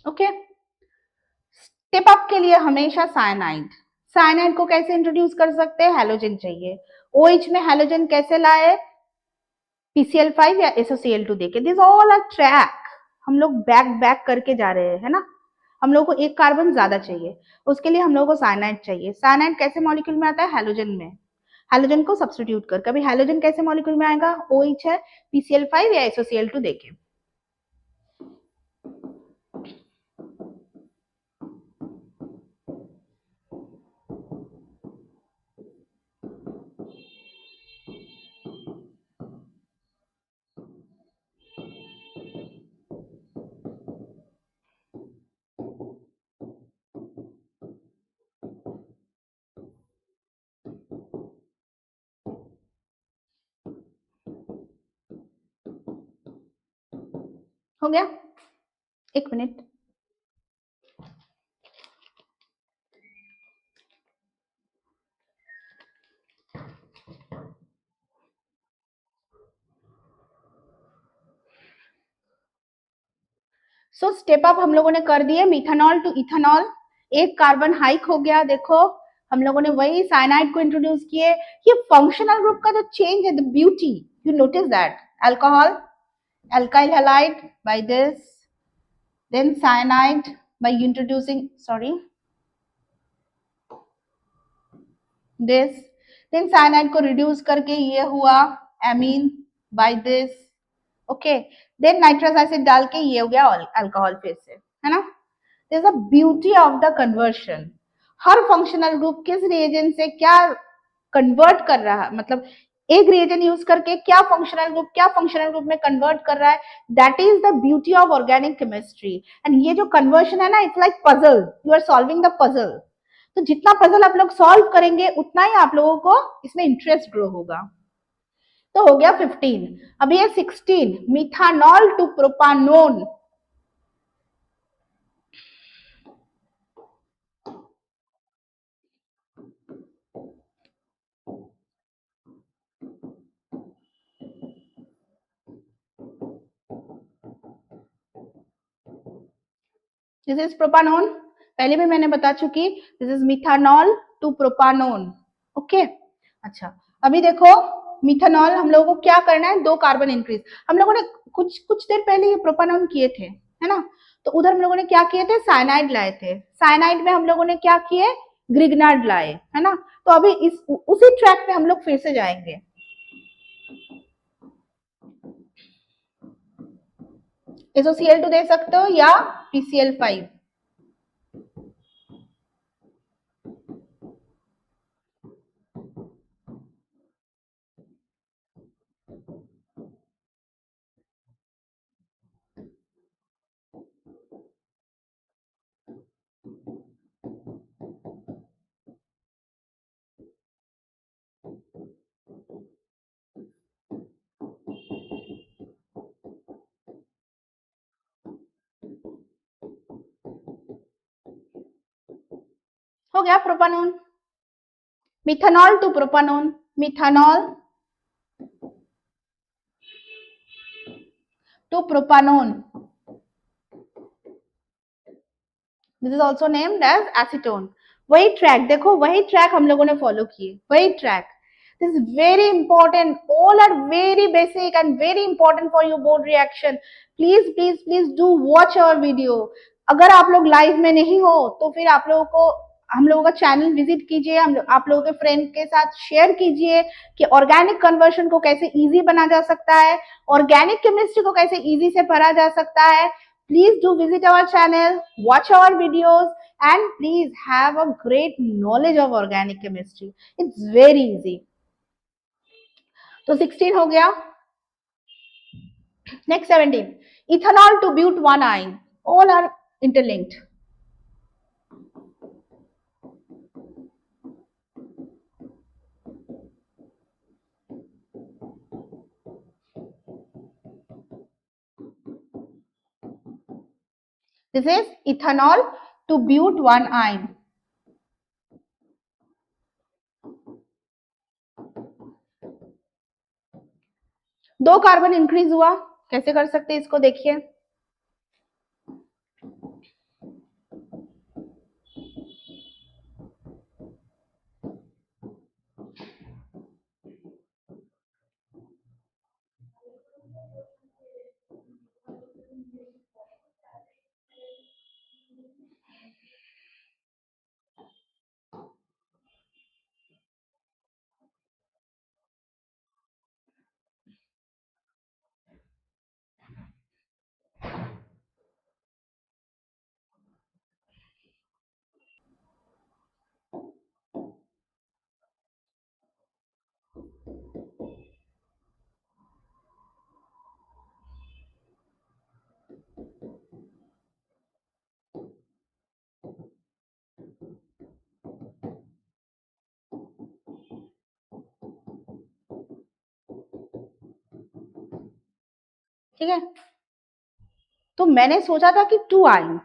okay. Step up के लिए हमेशा साइनाइड, साइनाइड को कैसे इंट्रोड्यूस कर सकते हैं, हैलोजन चाहिए। OH में हैलोजन कैसे लाए, PCl5 या SOCl2 देके। दिस ऑल आर ट्रैक, हम लोग बैक बैक करके जा रहे हैं, है ना। हम लोग को एक कार्बन ज्यादा चाहिए, उसके लिए हम लोग को साइनाइड चाहिए। साइनाइड कैसे मॉलिक्यूल में आता है, हैलोजन में, हैलोजन को सब्स्टिट्यूट कर। कभी हैलोजन कैसे मॉलिक्यूल में आएगा, OH है, PCl5 या SOCl2 देके। हो गया, एक मिनट। सो स्टेप अप हम लोगों ने कर दिए मिथानॉल टू इथानॉल, एक कार्बन हाइक हो गया। देखो हम लोगों ने वही साइनाइड को इंट्रोड्यूस किए। ये फंक्शनल ग्रुप का जो चेंज है, the beauty, you notice that alcohol alkyl halide by this, then cyanide by introducing, sorry, this, then cyanide को reduce करके ये हुआ amine by this, okay, then nitrous acid डाल के ये हो गया alcohol फिर से, है ना। There is a beauty of the conversion. Her functional group किस reagent से क्या convert कर रहा है, मतलब एक reagent यूज करके क्या functional group में convert कर रहा है, that is the beauty of organic chemistry. And ये जो conversion है ना, it's like puzzle, you are solving the puzzle. तो जितना पजल आप लोग सॉल्व करेंगे उतना ही आप लोगों को इसमें इंटरेस्ट ग्रो होगा। तो हो गया 15। अब ये 16, methanol to propanone. This is propanone, पहले भी मैंने बता चुकी, this is methanol to propanone, okay. अच्छा अभी देखो मिथानॉल हम लोगों को क्या करना है, 2 कार्बन इंक्रीज। हम लोगों ने कुछ देर पहले ये प्रोपानोन किए थे, है ना। तो उधर हम लोगों ने क्या किए थे, साइनाइड लाए थे। साइनाइड में हम लोगों ने क्या किए, ग्रिग्नार्ड लाए, है ना। तो अभी इस उसी ट्रैक पे हम लोग फिर से जाएंगे। SOCl2 दे सकते हो या PCl5। हो गया propanone, methanol to propanone, methanol to propanone, this is also named as acetone. वही ट्रैक देखो, वही ट्रैक हम लोगों ने फॉलो किए, वही track. This is very important, all are very basic and very important for your board reaction. Please please please do watch our video. अगर आप लोग लाइव में नहीं हो तो फिर आप लोगों को हम लोगों का चैनल विजिट कीजिए, आप लोगों के फ्रेंड के साथ शेयर कीजिए कि ऑर्गेनिक कन्वर्शन को कैसे इजी बना जा सकता है, ऑर्गेनिक केमिस्ट्री को कैसे इजी से पढ़ा जा सकता है। Please do visit our channel, watch our videos, and please have a great knowledge of organic chemistry. It's very easy. तो 16 हो गया। Next 17, ethanol to but 1-ine, all are interlinked. This is ethanol to but 1-ine. दो carbon increase हुआ, कैसे कर सकते हैं इसको देखिए। ठीक है, तो मैंने सोचा था कि 2-ine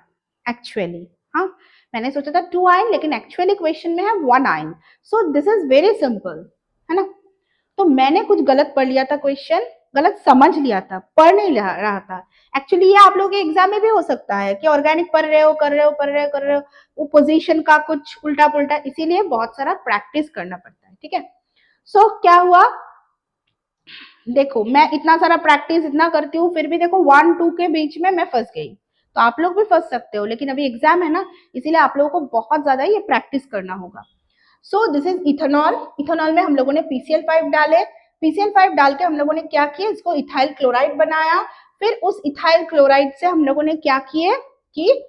एक्चुअली, हाँ मैंने सोचा था 2-ine, लेकिन एक्चुअली क्वेश्चन में है 1-ine। So this is very simple, है ना। तो मैंने कुछ गलत पढ़ लिया था क्वेश्चन, गलत समझ लिया था, पढ़ नहीं रहा था। एक्चुअली ये आप लोगों के एग्जाम में भी हो सकता है कि ऑर्गेनिक पढ़ रहे हो, कर रहे हो, वो पोजीशन का कुछ उल्टा पुल्टा, इसीलिए बहुत सारा प्रैक्टिस करना पड़ता है, ठीक है। सो क्या हुआ, देखो मैं इतना सारा प्रैक्टिस इतना करती हूँ, फिर भी देखो 1-2 के बीच में मैं फंस गई। तो आप लोग भी फंस सकते हो, लेकिन अभी एग्जाम है ना, इसीलिए आप लोगों को बहुत ज्यादा ये प्रैक्टिस करना होगा। सो दिस इज इथेनॉल। इथेनॉल में हम लोगों ने PCl5 डाले, PCl5 डाल के हम लोगों ने क्या किया, इसको इथाइल क्लोराइड बनाया। फिर उस इथाइल क्लोराइड से हम लोगों ने क्या किए कि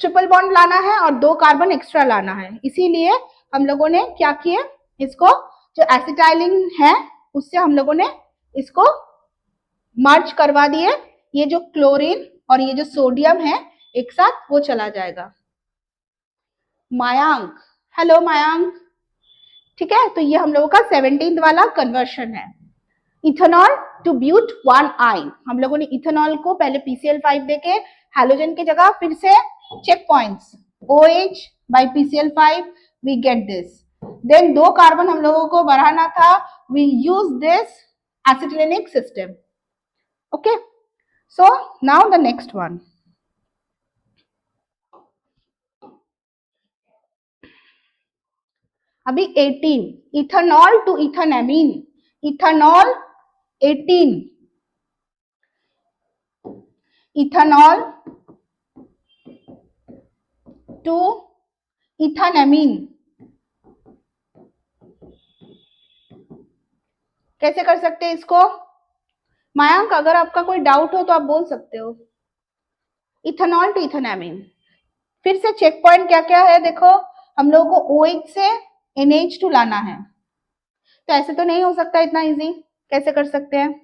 ट्रिपल बॉन्ड लाना है और 2 कार्बन एक्स्ट्रा लाना है, इसीलिए हम लोगों ने क्या किए, इसको जो एसिटाइलिन है उससे हम लोगों ने इसको मर्ज करवा दिए। ये जो क्लोरीन और ये जो सोडियम है एक साथ वो चला जाएगा। मायांक, हेलो मायांक, ठीक है। तो ये हम लोगों का 17th वाला कन्वर्शन है। इथेनॉल टू ब्यूट 1 आई, हम लोगों ने इथेनॉल को पहले PCl5 देके हैलोजन की जगह फिर से check points OH by PCl5 we get this, then 2 carbon हम लोगों को बढ़ाना था, we use this acetylenic system, okay. So now the next one, अभी 18 ethanol to ethanamine, ethanol 18, ethanol to ethanamine, कैसे कर सकते हैं इसको। मायांक अगर आपका कोई डाउट हो तो आप बोल सकते हो। इथेनॉल टू इथेनामीन, फिर से चेक पॉइंट क्या क्या है देखो, हम लोगों को OH से NH2 लाना है, तो ऐसे तो नहीं हो सकता इतना इजी, कैसे कर सकते हैं।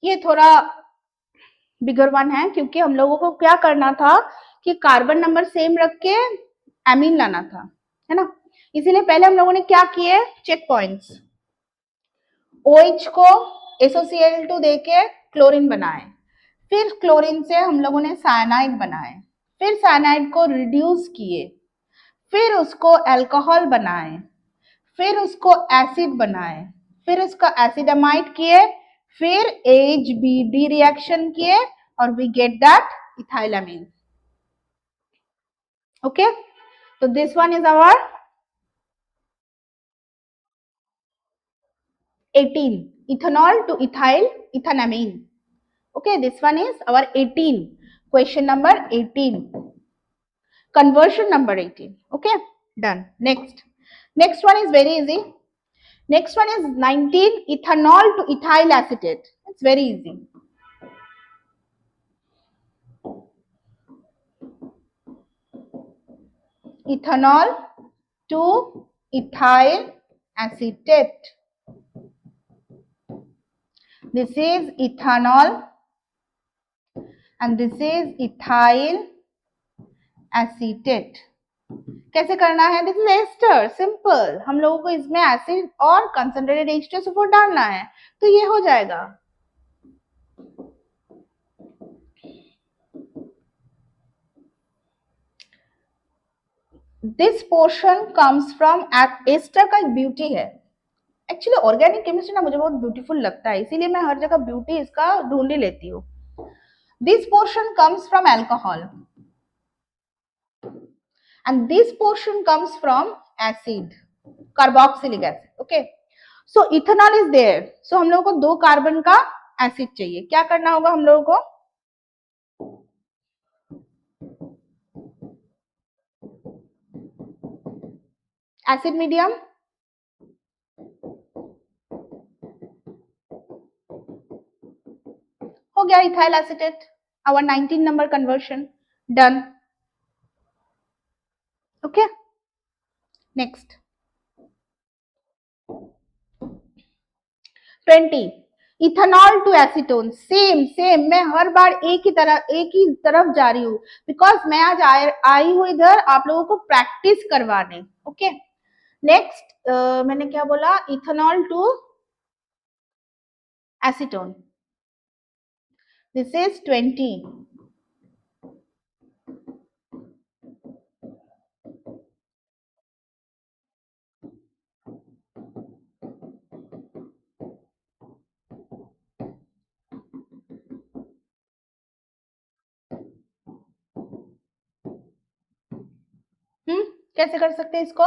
ये थोड़ा बिगर वन है, क्योंकि हम लोगों को क्या करना था कि कार्बन नंबर सेम रख के एमीन लाना था, है ना। इसीलिए पहले हम लोगों ने क्या किए, चेक पॉइंट्स, OH को SOCl2 देके क्लोरीन बनाए, फिर क्लोरीन से हम लोगों ने साइनाइड बनाए, फिर साइनाइड को रिड्यूस किए, फिर उसको अल्कोहल बनाए, फिर उसको एसिड बनाए, फिर उसका एसिडामाइड किए, फिर HBD रिएक्शन किए और we get that ethylamine, okay. तो this one is our 18 ethanol to ethyl ethanamine, okay, this one is our 18, question number 18, conversion number 18, okay, done. Next one is very easy. Next one is 19 ethanol to ethyl acetate, it's very easy. Ethanol to ethyl acetate, This is ethanol and this is ethyl acetate. कैसे करना है? This is ester, simple. हम लोगों को इसमें acid और concentrated H2SO4 डालना है, तो ये हो जाएगा. This portion comes from ester का एक ब्यूटी है. एक्चुअली ऑर्गेनिक केमिस्ट्री ना मुझे बहुत ब्यूटीफुल लगता है, इसीलिए मैं हर जगह ब्यूटी इसका ढूंढ ही लेती हूँ. This portion comes from alcohol and this portion comes from acid, carboxylic acid. Okay, so ethanol is there. So हम लोगों को 2 कार्बन का एसिड चाहिए. क्या करना होगा हम लोगों को? एसिड मीडियम हो गया, ethyl acetate, our 19 number conversion done. Okay, next 20 ethanol to acetone. Same मैं हर बार एक ही तरफ जा रही हूँ, बिकॉज मैं आज आई हूँ इधर आप लोगों को प्रैक्टिस करवाने. ओके, नेक्स्ट मैंने क्या बोला? Ethanol to acetone. This is 20. कैसे कर सकते हैं इसको?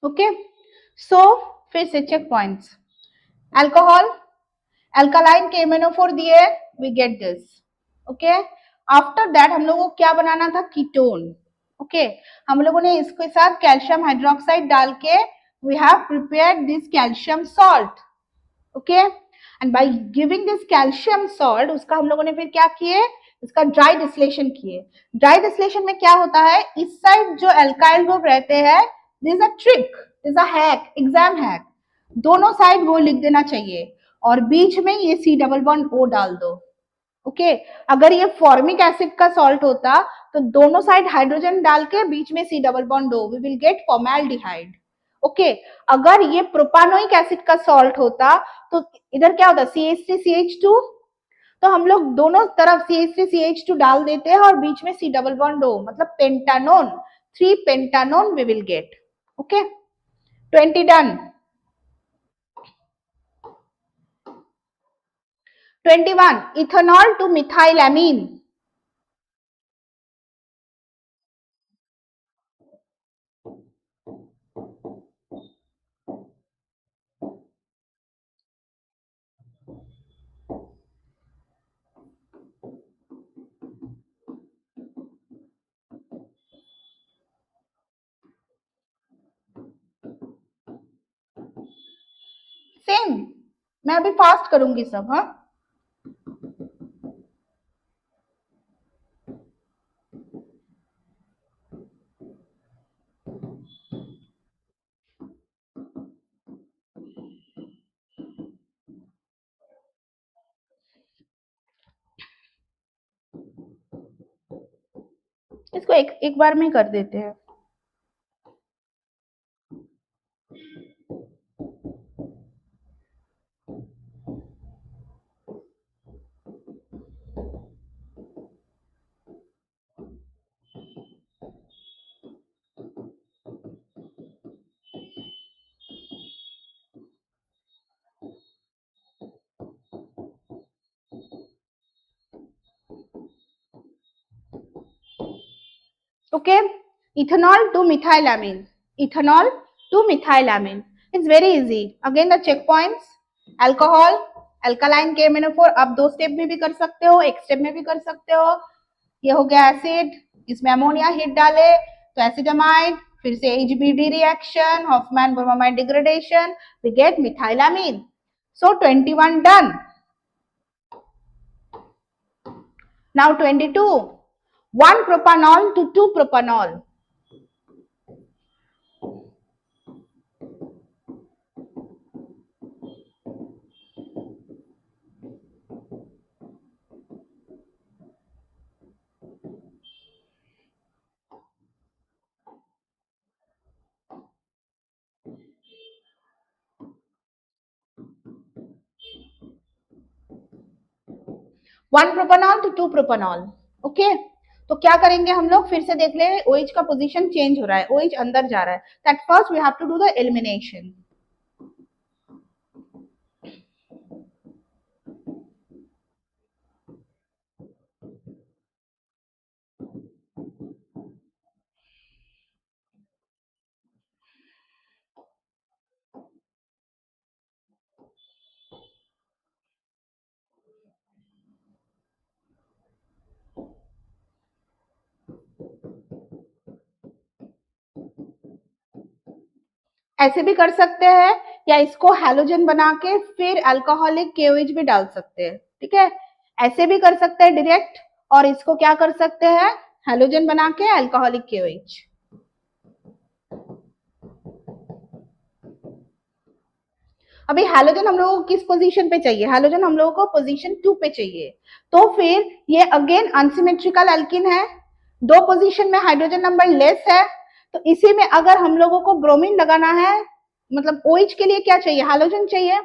ओके, सो फिर से check points. Alcohol, alkaline KMnO4 दिए, we get this. Okay, after that हम लोगों को क्या बनाना था? कीटोन. ओके, हम लोगों ने इसके साथ कैल्शियम हाइड्रोक्साइड डाल के we have prepared this calcium salt. Okay, and by giving this calcium salt उसका हम लोगों ने फिर क्या किए? इसका ड्राई डिस्टिलेशन किए. ड्राई डिस्टिलेशन में क्या होता है? इस साइड जो अल्काइल ग्रुप रहते हैं, this is a trick, this is a hack, exam hack. दोनों साइड वो लिख देना चाहिए और बीच में ये C डबल बॉन्ड O डाल दो. ओके, अगर ये फॉर्मिक एसिड का सॉल्ट होता तो दोनों साइड हाइड्रोजन डाल के बीच में C double bond O, we will get formaldehyde. Okay, अगर ये प्रोपानोइक एसिड का सॉल्ट होता तो इधर क्या होता? CH3CH2. तो हम लोग दोनों तरफ CH3CH2 डाल देते हैं और बीच में C डबल बॉन्ड O, मतलब pentanone, 3 pentanone we will get. Okay, 20 done. 21 ethanol to methylamine. Same, मैं अभी फास्ट करूंगी सब. हाँ, इसको एक बार में ही कर देते हैं. Okay, ethanol to methylamine, ethanol to methylamine. It's very easy. Again the checkpoints, alcohol, alkaline KMnO4, आप दो स्टेप में भी कर सकते हो, एक स्टेप में भी कर सकते हो. ये हो गया एसिड, इसमें अमोनिया हीट डाले तो एसिडमाइड, फिर से HBD reaction, Hoffmann bromide degradation, we get methylamine. So 21 done. Now 22, 1 propanol to 2 propanol. One propanol to two propanol. Okay, तो क्या करेंगे हम लोग, फिर से देख ले, OH का पोजीशन चेंज हो रहा है, OH अंदर जा रहा है. That first we have to do the elimination. ऐसे भी कर सकते हैं, या इसको हैलोजन बना के फिर अल्कोहलिक KOH भी डाल सकते हैं. ठीक है, ऐसे भी कर सकते हैं डायरेक्ट, और इसको क्या कर सकते हैं, हैलोजन बना के अल्कोहलिक KOH. अभी हैलोजन हम लोगों को किस पोजीशन पे चाहिए, हैलोजन हम लोगों को पोजीशन 2 पे चाहिए. तो फिर ये अगेन अनसिमेट्रिकल एल्किन है, दो पोजीशन में हाइड्रोजन नंबर लेस है, तो इसी में अगर हम लोगों को ब्रोमीन लगाना है, मतलब OH के लिए क्या चाहिए, हैलोजन चाहिए,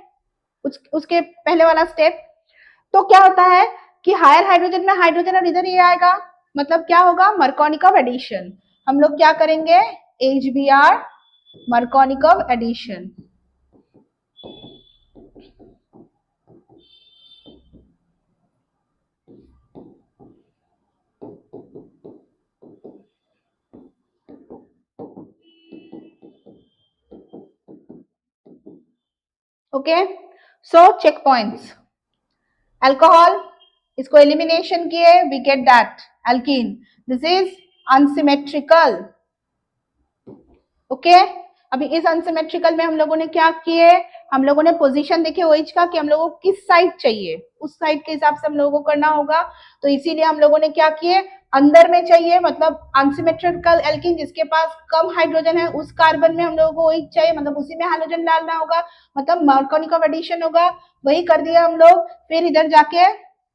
उसके पहले वाला स्टेप. तो क्या होता है कि हायर हाइड्रोजन में हाइड्रोजन और इधर ये आएगा, मतलब क्या होगा, मर्कोनिकव एडिशन. हम लोग क्या करेंगे, HBr Markovnikov addition. Okay, so check points, alcohol, इसको एलिमिनेशन किए, we get that alkene. This is unsymmetrical. Okay, अभी इस अनसिमेट्रिकल में हम लोगों ने क्या किए, हम लोगों ने पोजीशन देखे OH का कि हम लोगों को किस साइड चाहिए, उस साइड के हिसाब से हम लोगों को करना होगा. तो इसीलिए हम लोगों ने क्या किए, अंदर में चाहिए, मतलब अनसिमेट्रिकल एल्कीन जिसके पास कम हाइड्रोजन है उस कार्बन में हम लोगों को OH चाहिए, मतलब उसी में हाइड्रोजन डालना होगा, मतलब मार्कोनिकव एडिशन होगा. वही कर दिया हम लोग. फिर इधर जाके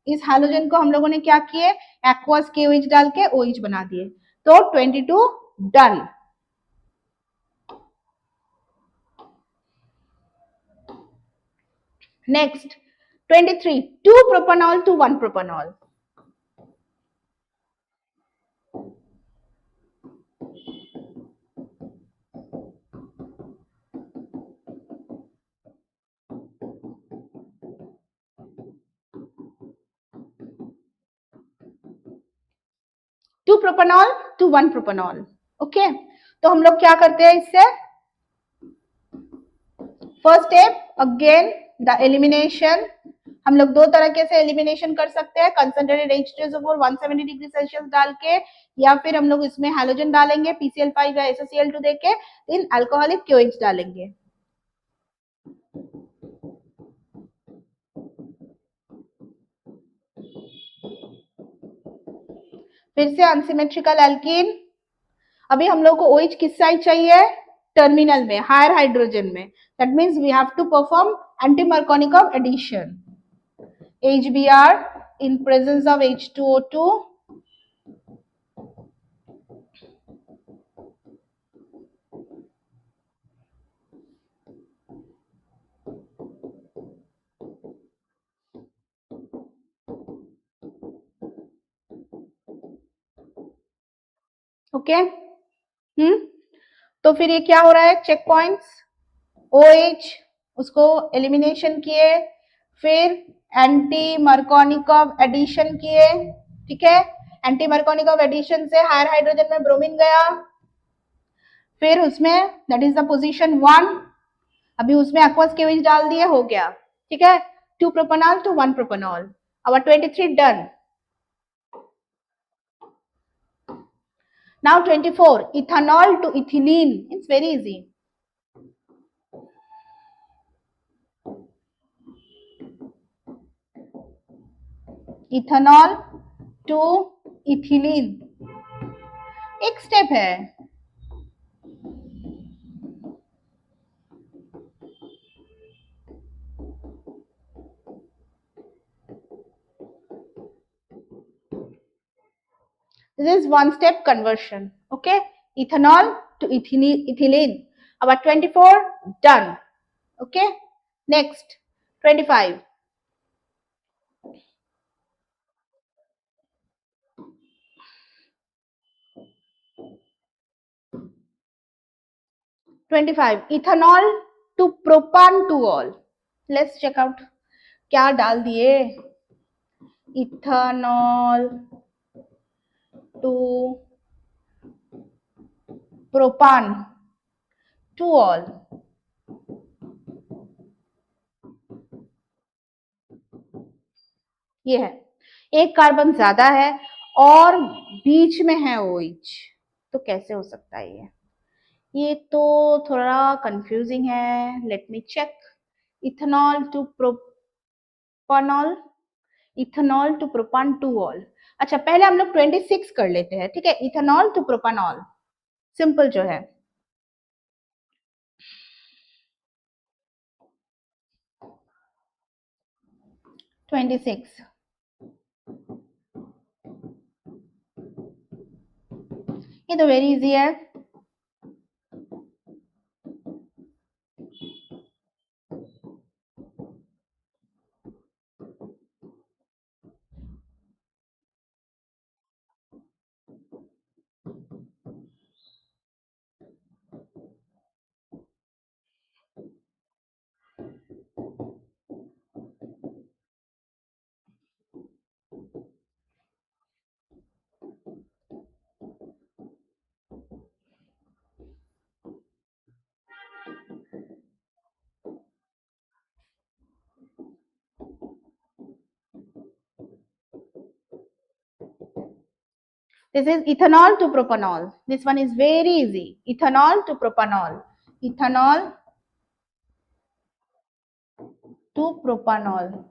इस हाइड्रोजन को हम लोगों ने क्या किए, एक्वस KOH डाल के OH बना दिए. तो 22 done. Next, 23, 2 propanol to 1 propanol. Two propanol to 1 propanol. Okay, तो हम लोग क्या करते हैं इससे, first step again the elimination. हम लोग दो तरीके से एलिमिनेशन कर सकते हैं, कंसंट्रेटेड H2SO4 170 डिग्री सेल्सियस डाल के, या फिर हम लोग इसमें हैलोजन डालेंगे PCl5 या SOCl2 देके, इन अल्कोहलिक KOH डालेंगे. फिर से अनसिमेट्रिकल एल्कीन. अभी हम लोग को OH किस साइड चाहिए, टर्मिनल में, हायर हाइड्रोजन में. That means we have to perform anti Markovnikov addition. HBr in presence of H2O2. Okay, तो फिर ये क्या हो रहा है, चेक पॉइंट्स, OH उसको एलिमिनेशन किए, फिर एंटी मर्कोनिकव एडिशन किए. ठीक है, एंटी मर्कोनिकव एडिशन से हायर हाइड्रोजन में ब्रोमीन गया, फिर उसमें दैट इज द पोजीशन 1, अभी उसमें aqueous KOH डाल दिए, हो गया, ठीक है, 2 propanol to 1 propanol, our 23 done. Now 24, ethanol to ethylene, it's very easy. Ethanol to ethylene, एक स्टेप है. This is one step conversion. Okay, ethanol to ethylene. Our 24 done. Okay, next 25. 25 ethanol to propan-2-ol. Let's check out क्या डाल दिए. ethanol to propan-2-ol. ये है, एक carbon ज्यादा है और बीच में है OH, तो कैसे हो सकता है ये तो थोड़ा कंफ्यूजिंग है. Let me check. Ethanol to propanol, ethanol to propane 2-ऑल. अच्छा, पहले हम लोग 26 कर लेते हैं, ठीक है. इथेनॉल टू प्रोपानॉल सिंपल जो है. ट्वेंटी सिक्स, ये तो वेरी इजी है. This is ethanol to propanol. This one is very easy. Ethanol to propanol. Ethanol to propanol.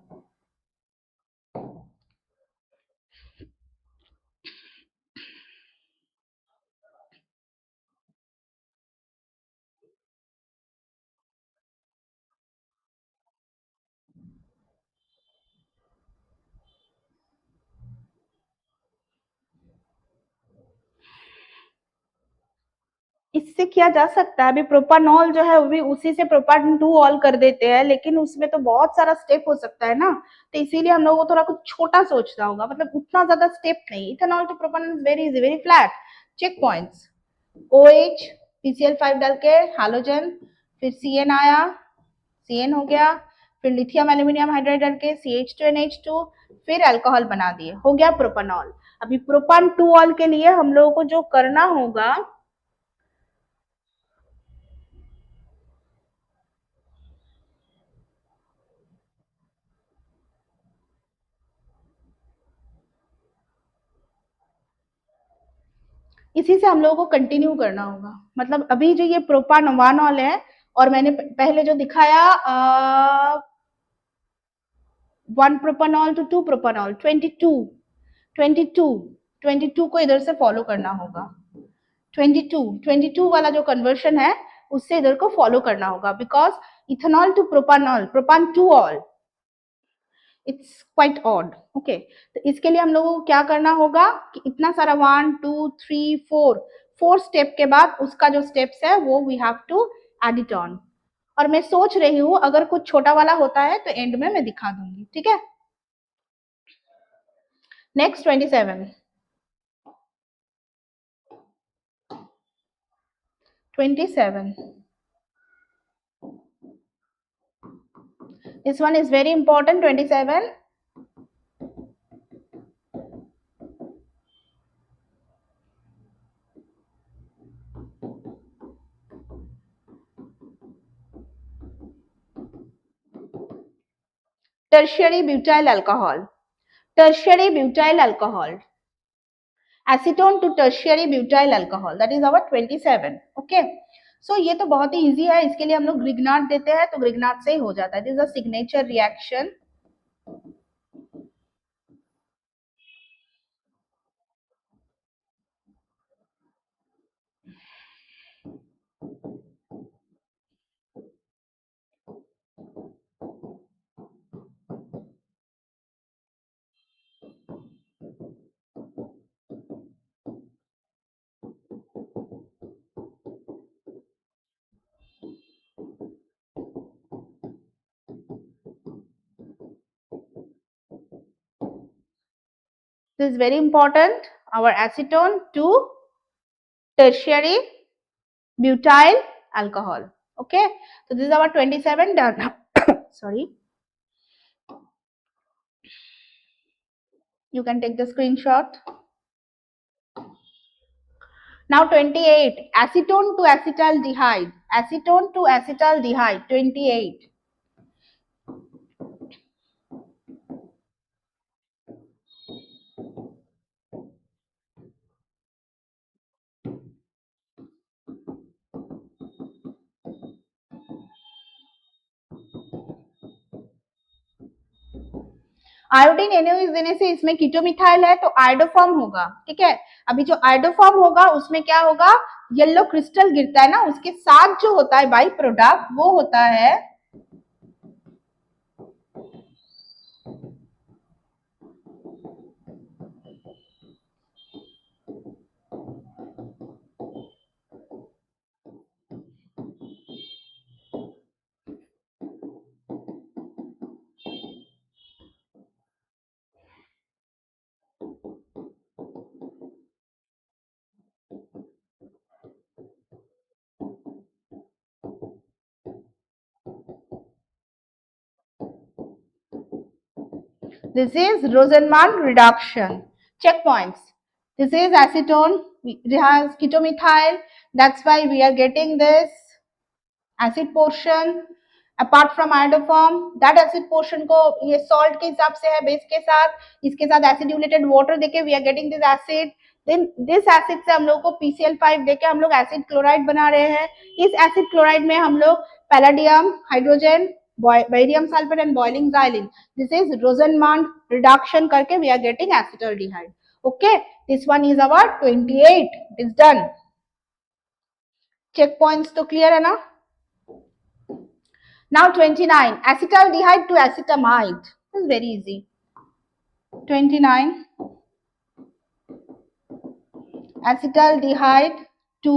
इससे किया जा सकता है. अभी प्रोपानॉल जो है वो भी उसी से प्रोपान 2-ऑल कर देते हैं, लेकिन उसमें तो बहुत सारा स्टेप हो सकता है ना, तो इसीलिए हम लोगों को थोड़ा कुछ छोटा सोचना होगा, मतलब उतना ज्यादा स्टेप नहीं. Ethanol to propanol is very easy, very flat. Check points. OH PCl5 डाल के हाइड्रोजन, फिर CN आया, CN हो गया, फिर लिथियम एल्यूमिनियम हाइड्राइड डाल के CH2NH2, फिर अल्कोहल बना दिए, हो गया प्रोपानॉल. अभी प्रोपान 2-ऑल के लिए हम लोगों को जो करना होगा, इसी से हम लोगों को कंटिन्यू करना होगा. मतलब अभी जो ये प्रोपान 1-ऑल है, और मैंने पहले जो दिखाया 1 प्रोपानॉल टू 2 प्रोपानॉल, 22 को इधर से फॉलो करना होगा. 22 वाला जो कन्वर्शन है उससे इधर को फॉलो करना होगा, because ethanol to propanol, propane 2-ऑल, इट्स क्वाइट ऑड. ओके, तो इसके लिए हम लोगों को क्या करना होगा कि इतना सारा 1 2 3 4 स्टेप के बाद उसका जो स्टेप्स है वो we have to add it on. और मैं सोच रही हूँ अगर कुछ छोटा वाला होता है तो एंड में मैं दिखा दूंगी, ठीक है. Next 27. 27, this one is very important. 27, tertiary butyl alcohol, tertiary butyl alcohol, acetone to tertiary butyl alcohol, that is our 27. okay, so ये तो बहुत ही easy है, इसके लिए हम लोग ग्रिग्नाट देते हैं तो ग्रिग्नाट से ही हो जाता है. This is a signature reaction. This is very important. Our acetone to tertiary butyl alcohol. Okay, so this is our 27 done. Sorry, you can take the screenshot. Now 28, acetone to acetaldehyde, acetone to acetaldehyde, 28. Iodine NOH देने से इसमें कीटोमिथाइल है तो iodoform होगा. ठीक है, अभी जो आयोडोफॉर्म होगा उसमें क्या होगा, येलो क्रिस्टल गिरता है ना, उसके साथ जो होता है बाई प्रोडक्ट वो होता है this is Rosenman reduction. Check points. This is acetone, it has ketomethyl, that's why we are getting this acid portion. Apart from iodoform, that acid portion को ये सॉल्ट के हिसाब से है बेस के साथ, इसके साथ एसिड्यूलेटेड वाटर देके we are getting this acid. Then this acid से हम लोग को PCl5 देके हम लोग एसिड क्लोराइड बना रहे हैं. इस एसिड क्लोराइड में हम लोग palladium, hydrogen, barium sulphate and boiling xylene. This is Rosenmund reduction करके we are getting acetaldehyde. Okay, this one is our 28. It is done. Check points तो क्लियर है ना. Now 29, acetaldehyde to acetamide. This is very easy. 29, acetaldehyde to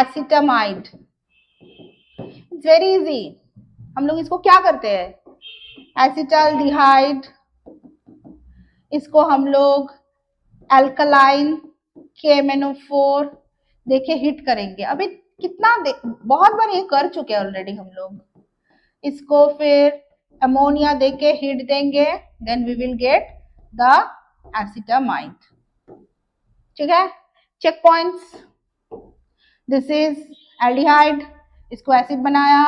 acetamide. It's very easy. हम लोग इसको क्या करते हैं, acetaldehyde इसको हम लोग alkaline KMnO4 देखे हिट करेंगे. अभी कितना बहुत बार ये कर चुके हैं ऑलरेडी हम लोग. इसको फिर अमोनिया देके हिट देंगे, then we will get the acetamide. ठीक है, check points. This is aldehyde, इसको एसिड बनाया,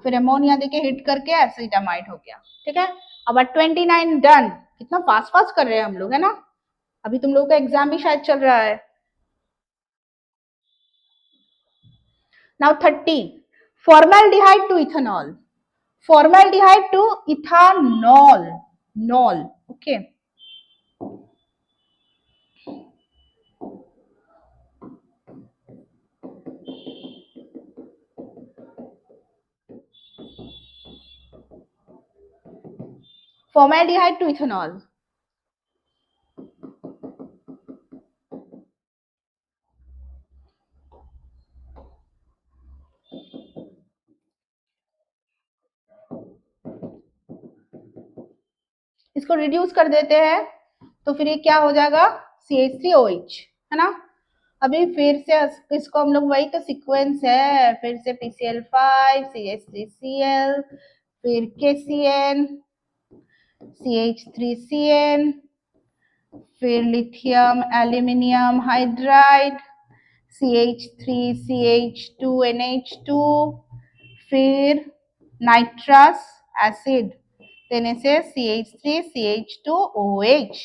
फिर अमोनिया देके हिट करके एसिटामाइड हो गया. ठीक है, अब 29 डन. कितना फास्ट फास्ट कर रहे हैं हम लोग, है ना. अभी तुम लोगों का एग्जाम भी शायद चल रहा है. Now 30, formaldehyde to ethanol, formaldehyde to ethanol, nol. Okay, formaldehyde to ethanol. इसको रिड्यूस कर देते हैं तो फिर ये क्या हो जाएगा, CH3OH, है ना. अभी फिर से इसको हम लोग, वही तो सीक्वेंस है, फिर से PCl5 CH3Cl, फिर KCN CH3CN, फिर लिथियम एल्यूमिनियम हाइड्राइड CH3CH2NH2, फिर नाइट्रस एसिड देने से CH3 CH2OH।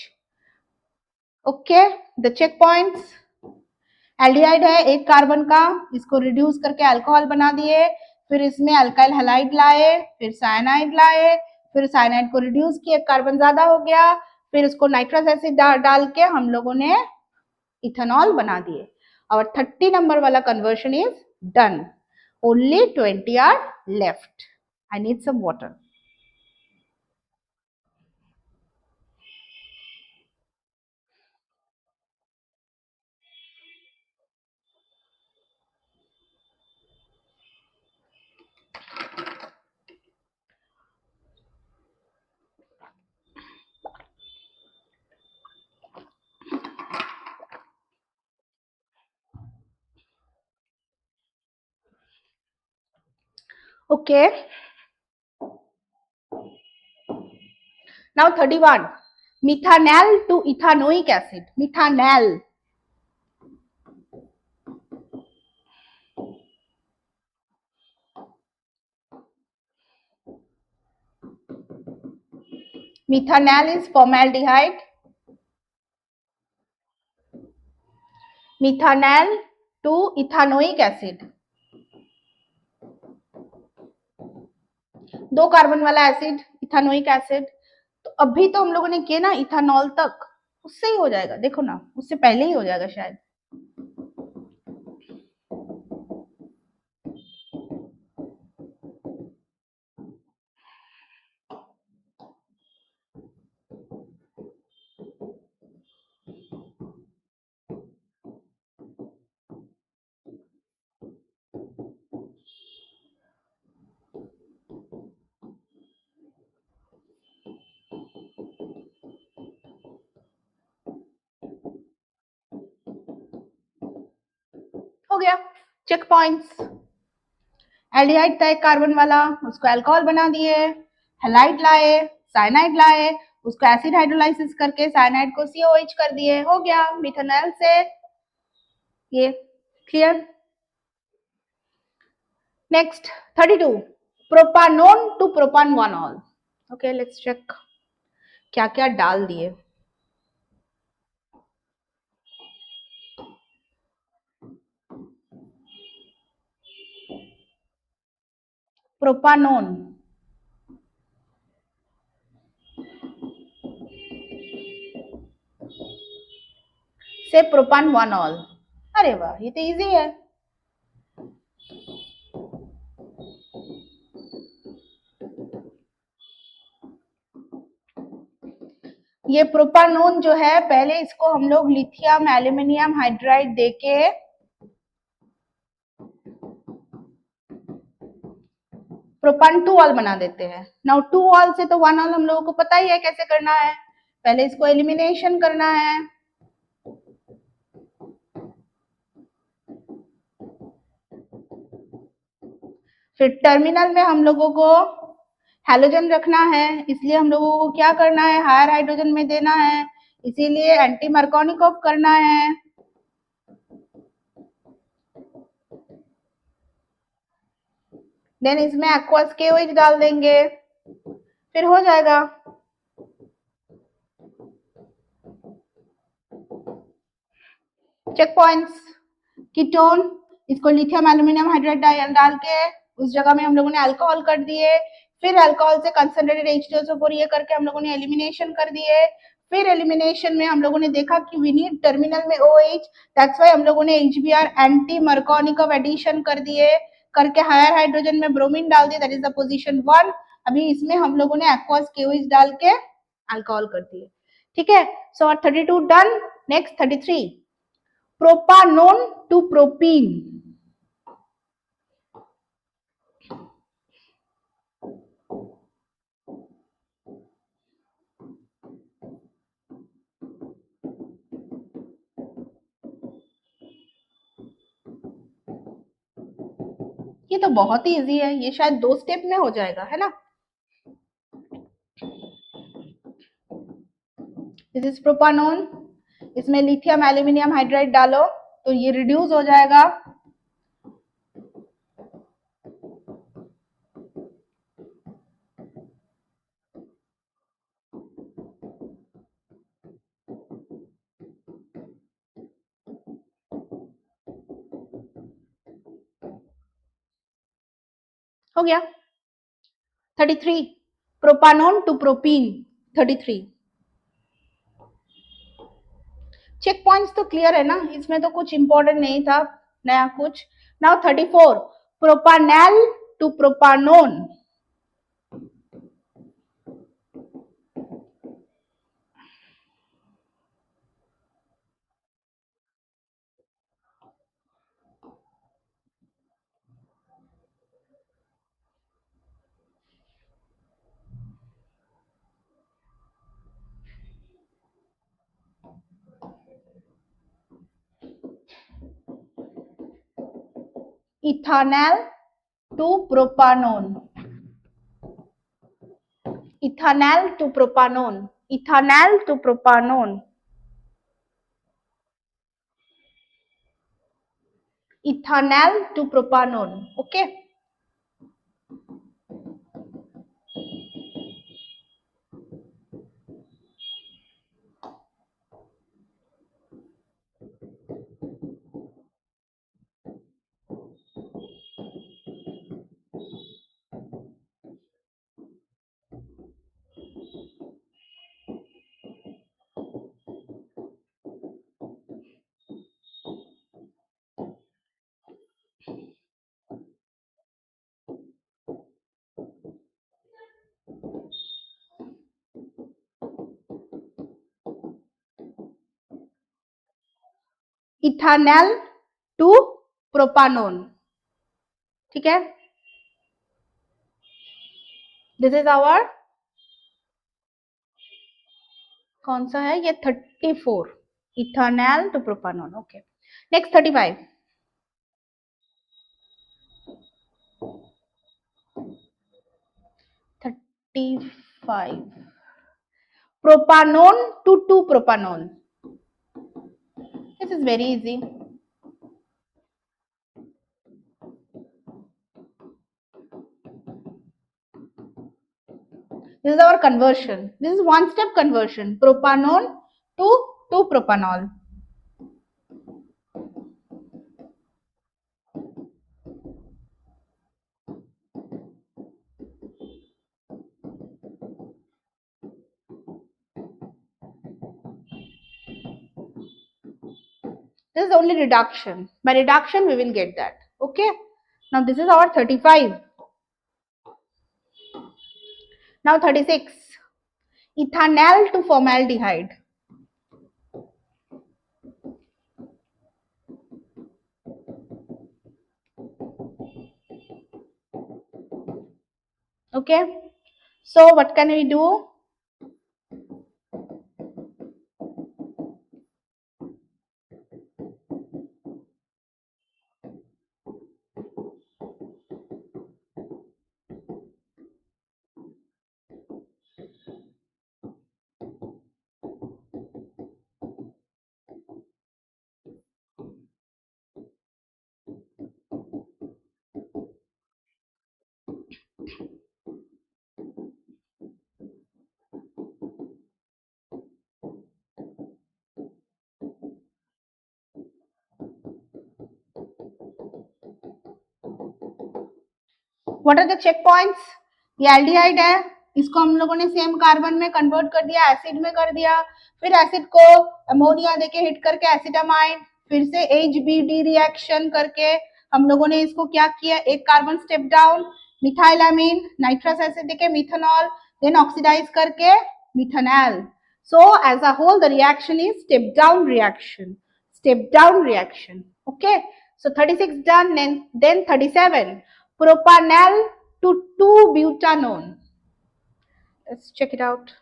Okay, the check points. Aldehyde है एक कार्बन का, इसको रिड्यूस करके अल्कोहल बना दिए, फिर इसमें अल्काइल हैलाइड लाए, फिर साइनाइड लाए, फिर साइनाइड को रिड्यूस किए, कार्बन ज्यादा हो गया, फिर इसको नाइट्रस एसिड डाल के हम लोगों ने इथेनॉल बना दिए। और 30 नंबर वाला conversion is done. Only 20 are left. I need some water. Okay. Now 31. Methanal to ethanoic acid. Methanal. Methanal is formaldehyde. Methanal to ethanoic acid. 2 carbon वाला एसिड, इथानोइक एसिड। तो अभी तो हम लोगों ने किया ना इथानॉल तक, उससे ही हो जाएगा। देखो ना, उससे पहले ही हो जाएगा शायद। हो गया। Check points. एल्डिहाइड था एक कार्बन वाला, उसको अल्कोहल बना दिए, हैलाइड लाए, साइनाइड लाए, उसको एसिड हाइड्रोलाइसिस करके साइनाइड को COH कर दिए, हो गया मिथेनॉल से ये। Clear. Next 32, propanone to propane 1-ऑल। ओके, लेट्स चेक क्या क्या डाल दिए। प्रोपानोन से प्रोपान 1-ऑल। अरे वाह, ये तो इजी है। ये प्रोपानोन जो है, पहले इसको हम लोग लिथियम एल्यूमिनियम हाइड्राइड देके प्रोपान 2-ऑल बना देते हैं। नाउ 2-ऑल से तो 1-ऑल हम लोगों को पता ही है कैसे करना है। पहले इसको एलिमिनेशन करना है, फिर टर्मिनल में हम लोगों को हैलोजन रखना है, इसलिए हम लोगों को क्या करना है, हायर हाइड्रोजन में देना है, इसीलिए एंटी मार्कोनिकोव करना है। देन इसमें एक्वस KOH डाल देंगे, फिर हो जाएगा। Check points. कीटोन, इसको लिथियम एल्यूमिनियम हाइड्राइड डाल के उस जगह में हम लोगों ने अल्कोहल कर दिए, फिर अल्कोहल से कंसंट्रेटेड H2SO4 ये करके हम लोगों ने एलिमिनेशन कर दिए। फिर एलिमिनेशन में हम लोगों ने देखा कि वी नीड टर्मिनल में OH, दैट्स व्हाई हम लोगों ने HBr एंटी मार्कोनिकोव एडिशन कर दिए, करके हायर हाइड्रोजन में ब्रोमीन डाल दिया, दैट इज द पोजीशन 1। अभी इसमें हम लोगों ने एक्वस KOH डाल के अल्कोहल कर दिए। ठीक है, so 32 done. Next 33, propanone to propene. ये तो बहुत ही इजी है, ये शायद 2 स्टेप में हो जाएगा, है ना। दिस इज प्रोपानोन, इसमें लिथियम एल्यूमिनियम हाइड्राइड डालो तो ये रिड्यूस हो जाएगा। हो गया। 33 propanone to propene. 33 check points तो क्लियर है ना, इसमें तो कुछ इंपॉर्टेंट नहीं था नया कुछ। Now 34 propanal to propanone. Ethanal to propanone. Ethanal to propanone. Ethanal to propanone. Ethanal to propanone. Okay. Ethanal to propanone. ठीक है, दिस इज आवर कौन सा है ये 34 ethanal to propanone. Okay, next 35 35 propanone to 2 propanone. This is very easy. This is our conversion. This is one step conversion. Propanone to 2-propanol. This is only reduction. By reduction, we will get that. Okay. Now this is our 35. Now 36. Ethanol to formaldehyde. Okay. So what can we do? What are the check points? ये aldehyde है, इसको हम लोगों ने same carbon में convert कर दिया, acid में कर दिया, फिर एसिड को अमोनिया देके हिट करके एसिटामाइड, फिर से HBD रिएक्शन करके हम लोगों ने इसको क्या किया, एक carbon step down, methylamine, nitrous acid देके मिथेनॉल, देन ऑक्सीडाइज करके methanol. So as a whole the reaction is step down reaction. Step down reaction. Okay. So 36 done, then 37. Propanol to 2-butanone. Let's check it out.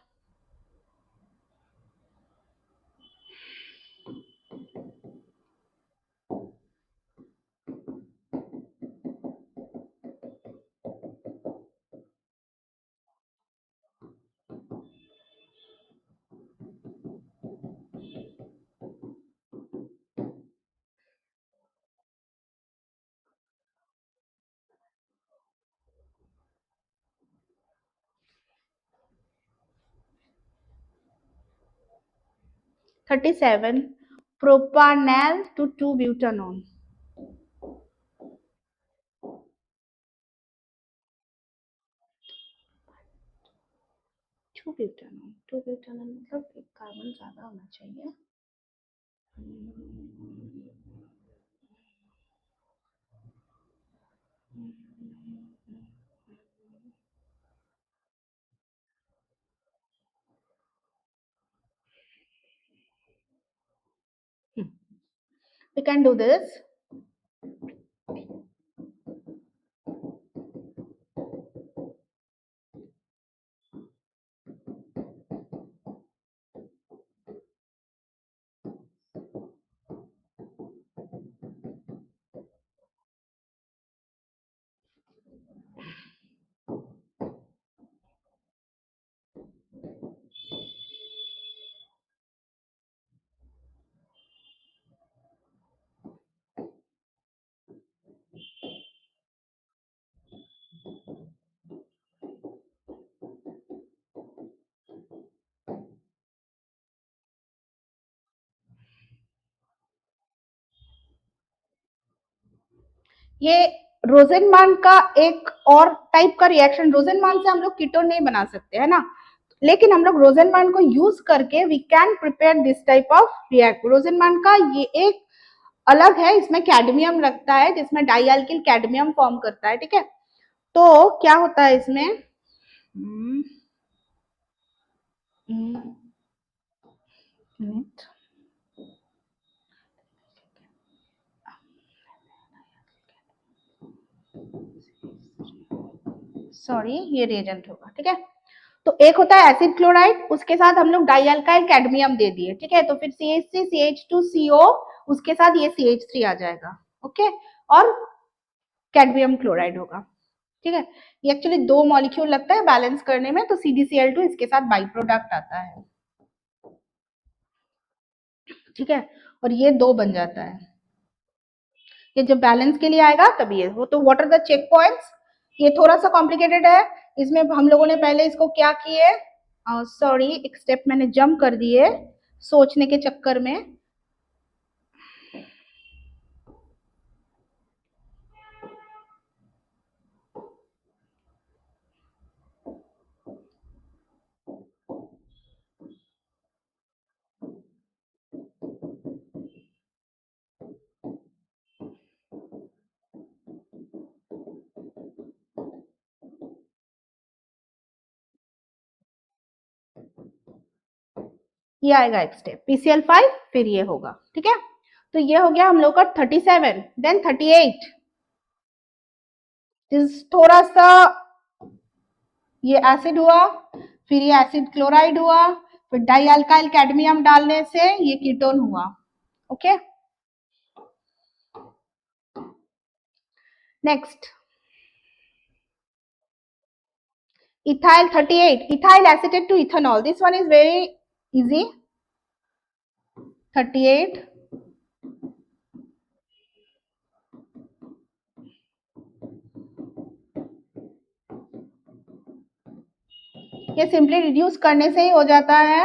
(37) Propanol to 2-butanone. Two butanol मतलब एक carbon ज्यादा होना चाहिए. We can do this. ये रोजेनमान का एक और type का रिएक्शन, रोजेनमान से हम लोग कीटोन नहीं बना सकते है ना, लेकिन हम लोग रोजेनमान को यूज करके we can prepare this type of react. Rosenmund का ये एक अलग है, इसमें कैडमियम लगता है जिसमें डाइअल्किल कैडमियम फॉर्म करता है. ठीक है, तो क्या होता है इसमें, सॉरी ये रिएजेंट होगा. ठीक है, तो एक होता है एसिड क्लोराइड, उसके साथ हम लोग डाइअल्काइल कैडमियम दे दिए. ठीक है, तो फिर CH3 CH2CO, उसके साथ ये CH3 आ जाएगा. ओके, और कैडमियम क्लोराइड होगा. ठीक है, ये एक्चुअली दो मॉलिक्यूल लगता है बैलेंस करने में, तो CdCl2 इसके साथ बाई प्रोडक्ट आता है. ठीक है, और ये दो बन जाता है. ये जब बैलेंस के लिए आएगा तभी ये वो. तो what are the check points, ये थोड़ा सा कॉम्प्लिकेटेड है. इसमें हम लोगों ने पहले इसको क्या किए, सॉरी एक स्टेप मैंने जंप कर दिए सोचने के चक्कर में. ये आएगा एक स्टेप PCl5, फिर ये होगा. ठीक है, तो ये हो गया हम लोग का 37. देन 38 थोड़ा सा ये एसिड हुआ, फिर ये एसिड क्लोराइड हुआ, फिर डाइअल्काइल कैडमियम डालने से ये कीटोन हुआ. Okay, next ethyl 38, ethyl acetate to ethanol. This one is very easy. 38, ये सिंपली रिड्यूस करने से ही हो जाता है.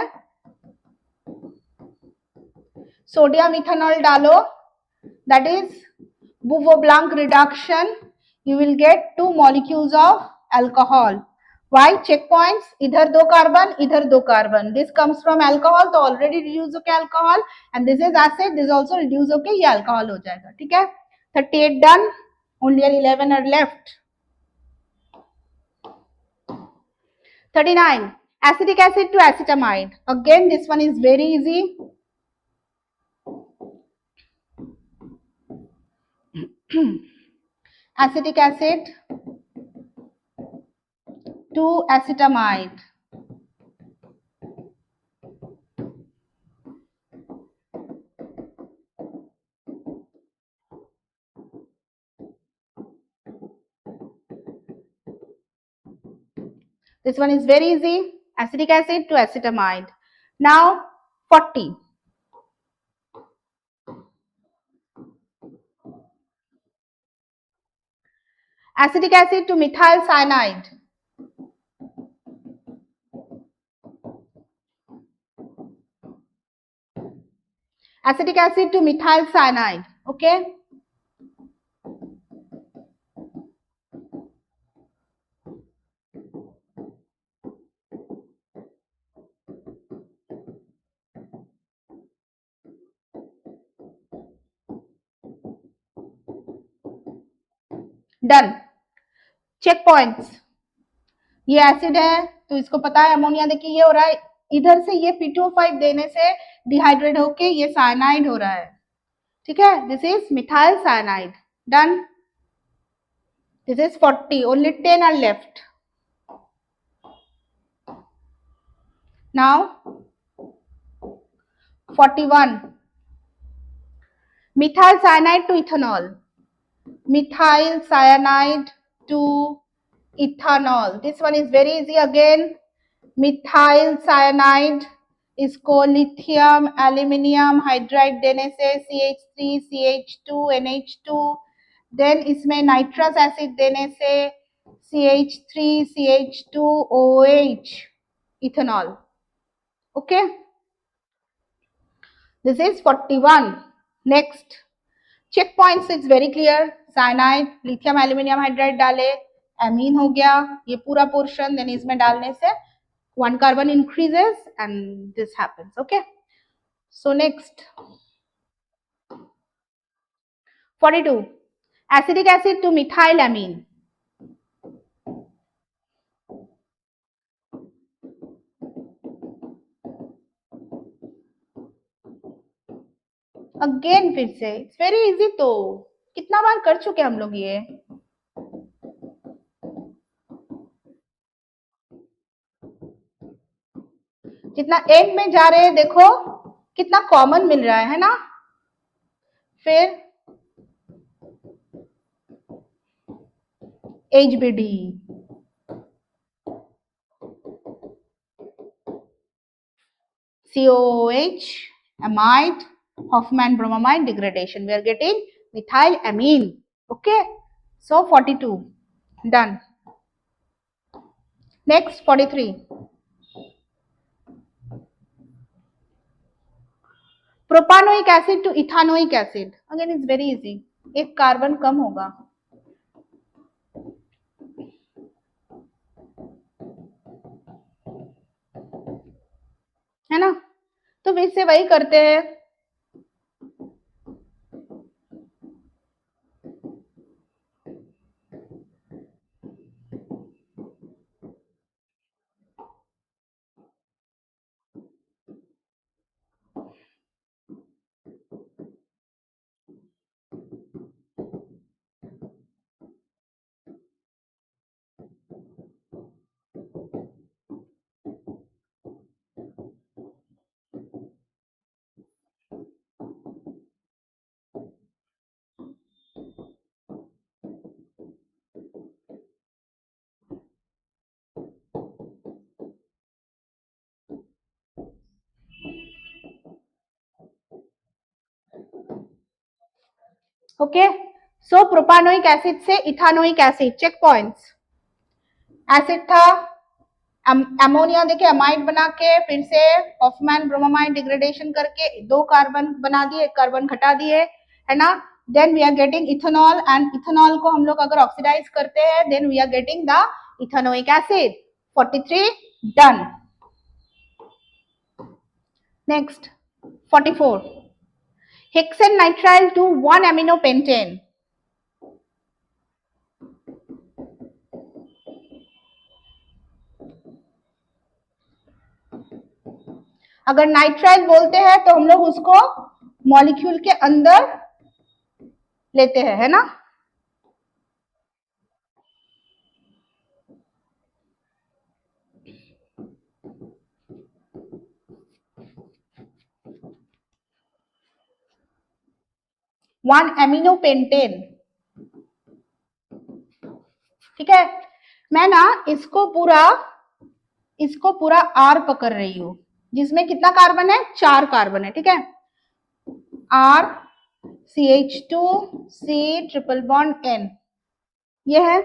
सोडियम इथेनॉल डालो, that is Bouvoblanc reduction, you will get 2 molecules of alcohol. Why? check points, इधर दो कार्बन इधर दो carbon, this comes from alcohol तो already reduce होके alcohol, and this is acid, this also reduce होके ये alcohol हो जाएगा. ठीक है, 38 done, only 11 are left. 39 acetic acid to acetamide. Again this one is very easy. Acetic acid to acetamide. This one is very easy, acetic acid to acetamide. Now 40. Acetic acid to methyl cyanide. Acetic acid to methyl cyanide. Okay, done. Check points, ये acid है तो इसको पता है ammonia, देखिए ये हो रहा है इधर से, ये P2O5 देने से डिहाइड्रेट होके ये साइनाइड हो रहा है, ठीक है, this is methyl cyanide, done. This is 40, only 10 are left. Now 41, methyl cyanide to ethanol, methyl cyanide to ethanol, this one is very easy again, methyl cyanide इसको लिथियम एल्यूमिनियम हाइड्राइड देने से CH3 CH2 NH2, then इसमें nitrous acid देने से CH3 CH2 OH, ethanol, okay, this is 41। Next check points is very clear, cyanide lithium aluminium hydride डाले, amine हो गया ये पूरा पोर्शन, देन इसमें डालने से one carbon increases and this happens, okay. So next 42, acetic acid to methylamine, again फिर से इट्स वेरी इजी, तो कितना बार कर चुके हम लोग ये, जितना एंड में जा रहे हैं देखो कितना कॉमन मिल रहा है ना। फिर HBD, COOH, amide, Hoffman bromamide degradation, we are getting methylamine, okay. So 42 done. Next 43, propanoic acid to ethanoic acid, again is very easy, एक कार्बन कम होगा, है ना, तो फिर से वही करते हैं, ओके। सो प्रोपानोइक एसिड से ethanoic acid, check points, acid था, अमोनिया देखे अमाइड बना के फिर से हॉफमैन ब्रोमामाइड डिग्रेडेशन करके दो कार्बन बना दिए, एक कार्बन घटा दिए, है ना, then we are getting ethanol, and ethanol को हम लोग अगर ऑक्सीडाइज करते हैं then we are getting the ethanoic acid, 43 done. Next 44, hexane nitrile to 1 amino pentane, अगर नाइट्राइल बोलते हैं तो हम लोग उसको मॉलिक्यूल के अंदर लेते हैं, है ना, वन एमिनो पेंटेन, ठीक है, मैं ना इसको पूरा R पकड़ रही हूं, जिसमें कितना कार्बन है, 4 कार्बन है, ठीक है, R CH2 C triple bond N, ये है,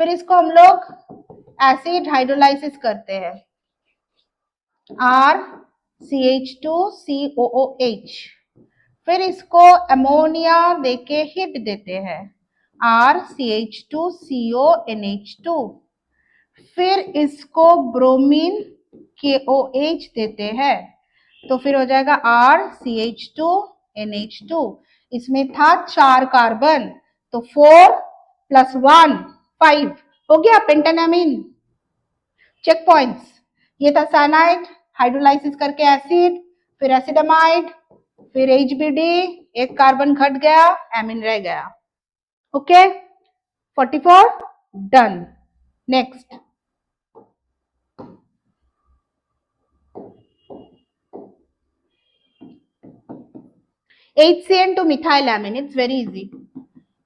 फिर इसको हम लोग एसिड हाइड्रोलाइसिस करते हैं, R CH2 COOH, फिर इसको अमोनिया देके हिट देते हैं, R CH2 CONH2, फिर इसको ब्रोमीन KOH देते हैं, तो फिर हो जाएगा R CH2 NH2, इसमें था 4 कार्बन, तो 4 +1 5 हो गया पेंटानामीन। चेक पॉइंट्स, ये था साइनाइड, हाइड्रोलाइसिस करके एसिड, फिर एसिडामाइड, फिर HBD, एक कार्बन घट गया, एमीन रह गया। Okay 44 done. Next HCN to methylamine, it's very easy.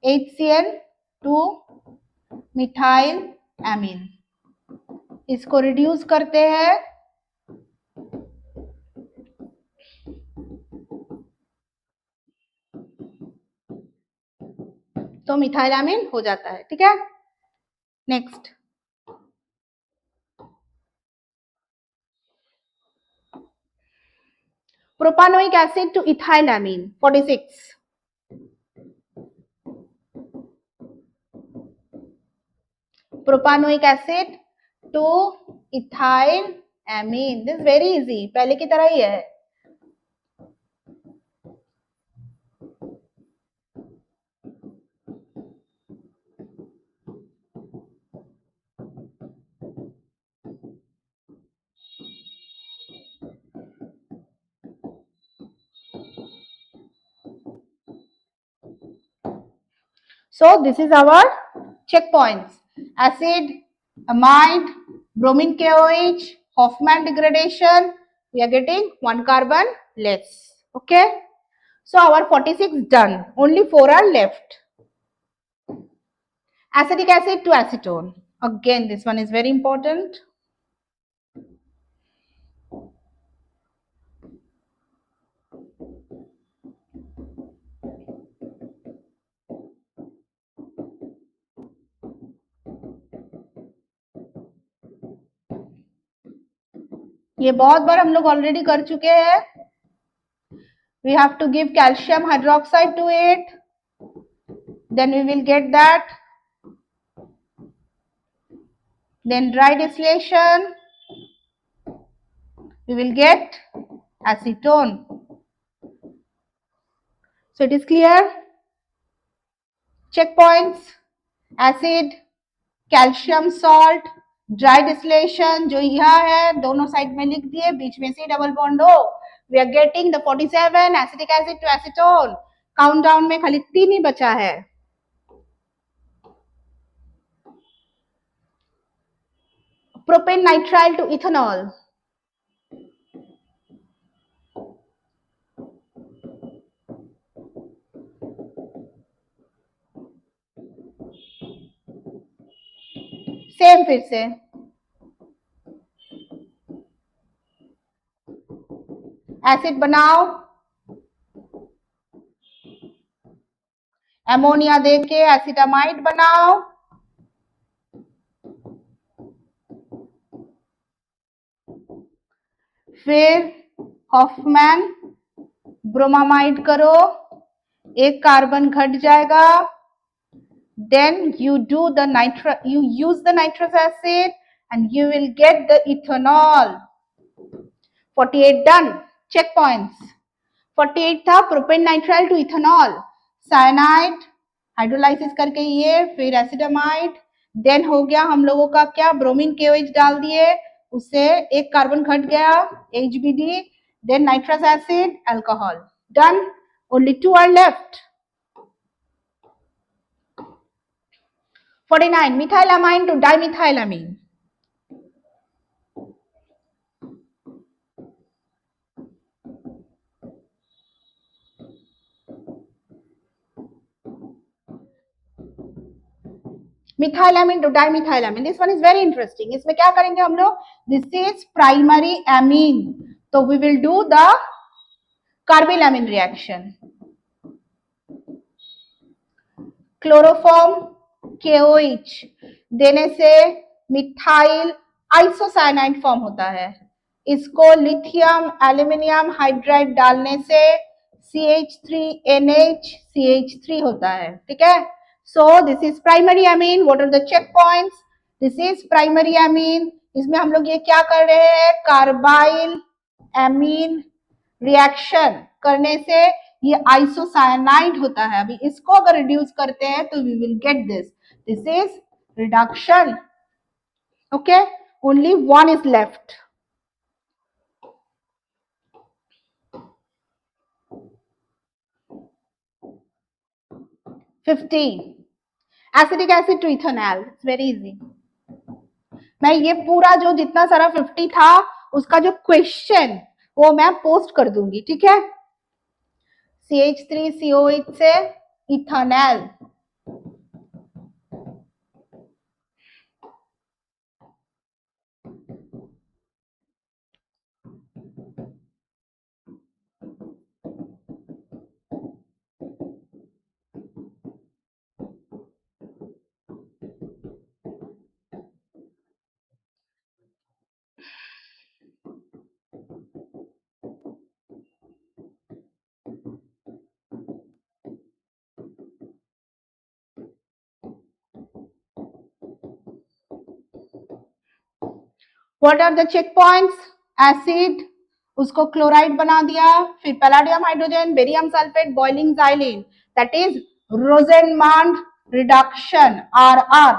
HCN to methylamine, इसको रिड्यूस करते हैं तो मिथाइलामीन हो जाता है। ठीक है, next propanoic acid to ethylamine 46, propanoic acid to ethylamine, this very easy, पहले की तरह ही है। So this is our checkpoints: acid, amide, bromine KOH, Hofmann degradation. We are getting 1 carbon less. Okay. So our 46 done. Only 4 are left. Acetic acid to acetone. Again, this one is very important. ये बहुत बार हम लोग already कर चुके हैं। We have to give calcium hydroxide to it, then we will get that. Then dry distillation, we will get acetone. So it is clear. Checkpoints: acid, calcium salt, dry distillation जो यहाँ है दोनों side में लिख दिए, बीच में से double bond हो। We are getting the 47 acetic acid to acetone. Countdown में खाली 3 ही बचा है। Propane nitrile to ethanol, same फिर से एसिड बनाओ, एमोनिया देके एसिटामाइड बनाओ, फिर हॉफमैन ब्रोमामाइड करो, एक कार्बन घट जाएगा, then you do the you use the nitrous acid and you will get the ethanol. 48 done. Check points. 48 था propane nitrile to ethanol, cyanide hydrolysis करके ये, फिर एसिडामाइड, देन हो गया हम लोगों का क्या, ब्रोमीन KOH डाल दिए, उससे एक कार्बन घट गया HBD, then nitrous acid, alcohol. Done, only 2 are left. 49 methylamine to dimethylamine, methylamine to dimethylamine, this one is very interesting. इसमें क्या करेंगे हम लोग, दिस इज प्राइमरी एमीन, तो we will do the carbylamine reaction, chloroform KOH देने से methyl isocyanide form होता है, इसको लिथियम एल्यूमिनियम हाइड्राइड डालने से CH3NH CH3 होता है। ठीक है, so this is primary amine. What are the checkpoints? This is primary amine. इसमें हम लोग ये क्या कर रहे हैं, कार्बाइल एमीन रिएक्शन करने से ये आइसोसाइनाइड होता है। अभी इसको अगर रिड्यूस करते हैं तो we will get this, This is reduction. Okay, only one is left. Acetic acid to ethanol, it's very easy. मैं ये पूरा जो जितना सारा 50 था उसका जो क्वेश्चन वो मैं पोस्ट कर दूंगी, ठीक है. CH3COH से इथेनॉल. What are the check points? Acid उसको क्लोराइड बना दिया, फिर palladium hydrogen, barium sulphate, boiling xylene, that is Rosenmund reduction, RR.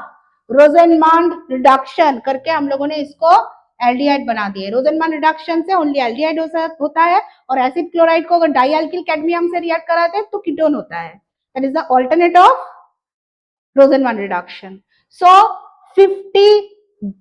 Rosenmund reduction करके हम लोगों ने इसको एल्डिहाइड बना दिए. रोजेनमांड रिडक्शन से ओनली एल्डिहाइड होता है, और एसिड क्लोराइड को अगर डाइअल्किल कैडमियम से रिएक्ट कराते हैं तो कीटोन होता है. That is the alternate of Rosenman reduction. So 50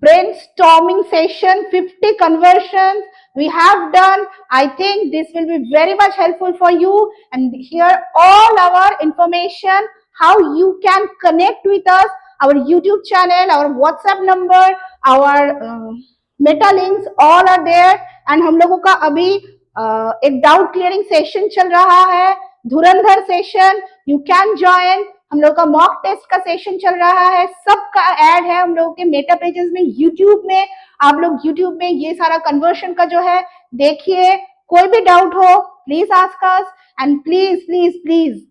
brainstorming session, 50 conversions we have done. I think this will be very much helpful for you, and here all our information, how you can connect with us, our YouTube channel, our WhatsApp number, our meta links, all are there. And हम लोगों का अभी एक doubt clearing session चल रहा है, धुरंधर session, you can join. हम लोग का मॉक टेस्ट का सेशन चल रहा है, सबका ऐड है हम लोगों के मेटा पेजेस में, यूट्यूब में. आप लोग यूट्यूब में ये सारा कन्वर्शन का जो है देखिए. कोई भी डाउट हो please ask us, and please please please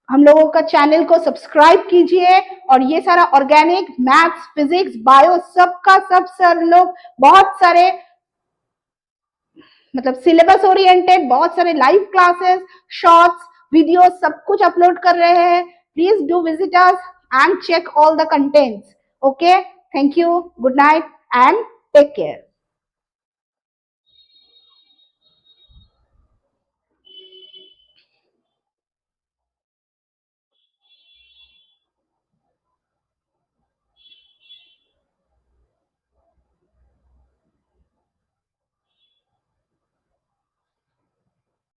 हम लोगों का चैनल को सब्सक्राइब कीजिए. और ये सारा ऑर्गेनिक, मैथ्स, फिजिक्स, बायो सबका सब सर लोग बहुत सारे मतलब सिलेबस ओरिएंटेड बहुत सारे लाइव क्लासेस, शॉर्ट्स, वीडियो सब कुछ अपलोड कर रहे हैं. Please do visit us and check all the contents. Okay, thank you, good night and take care.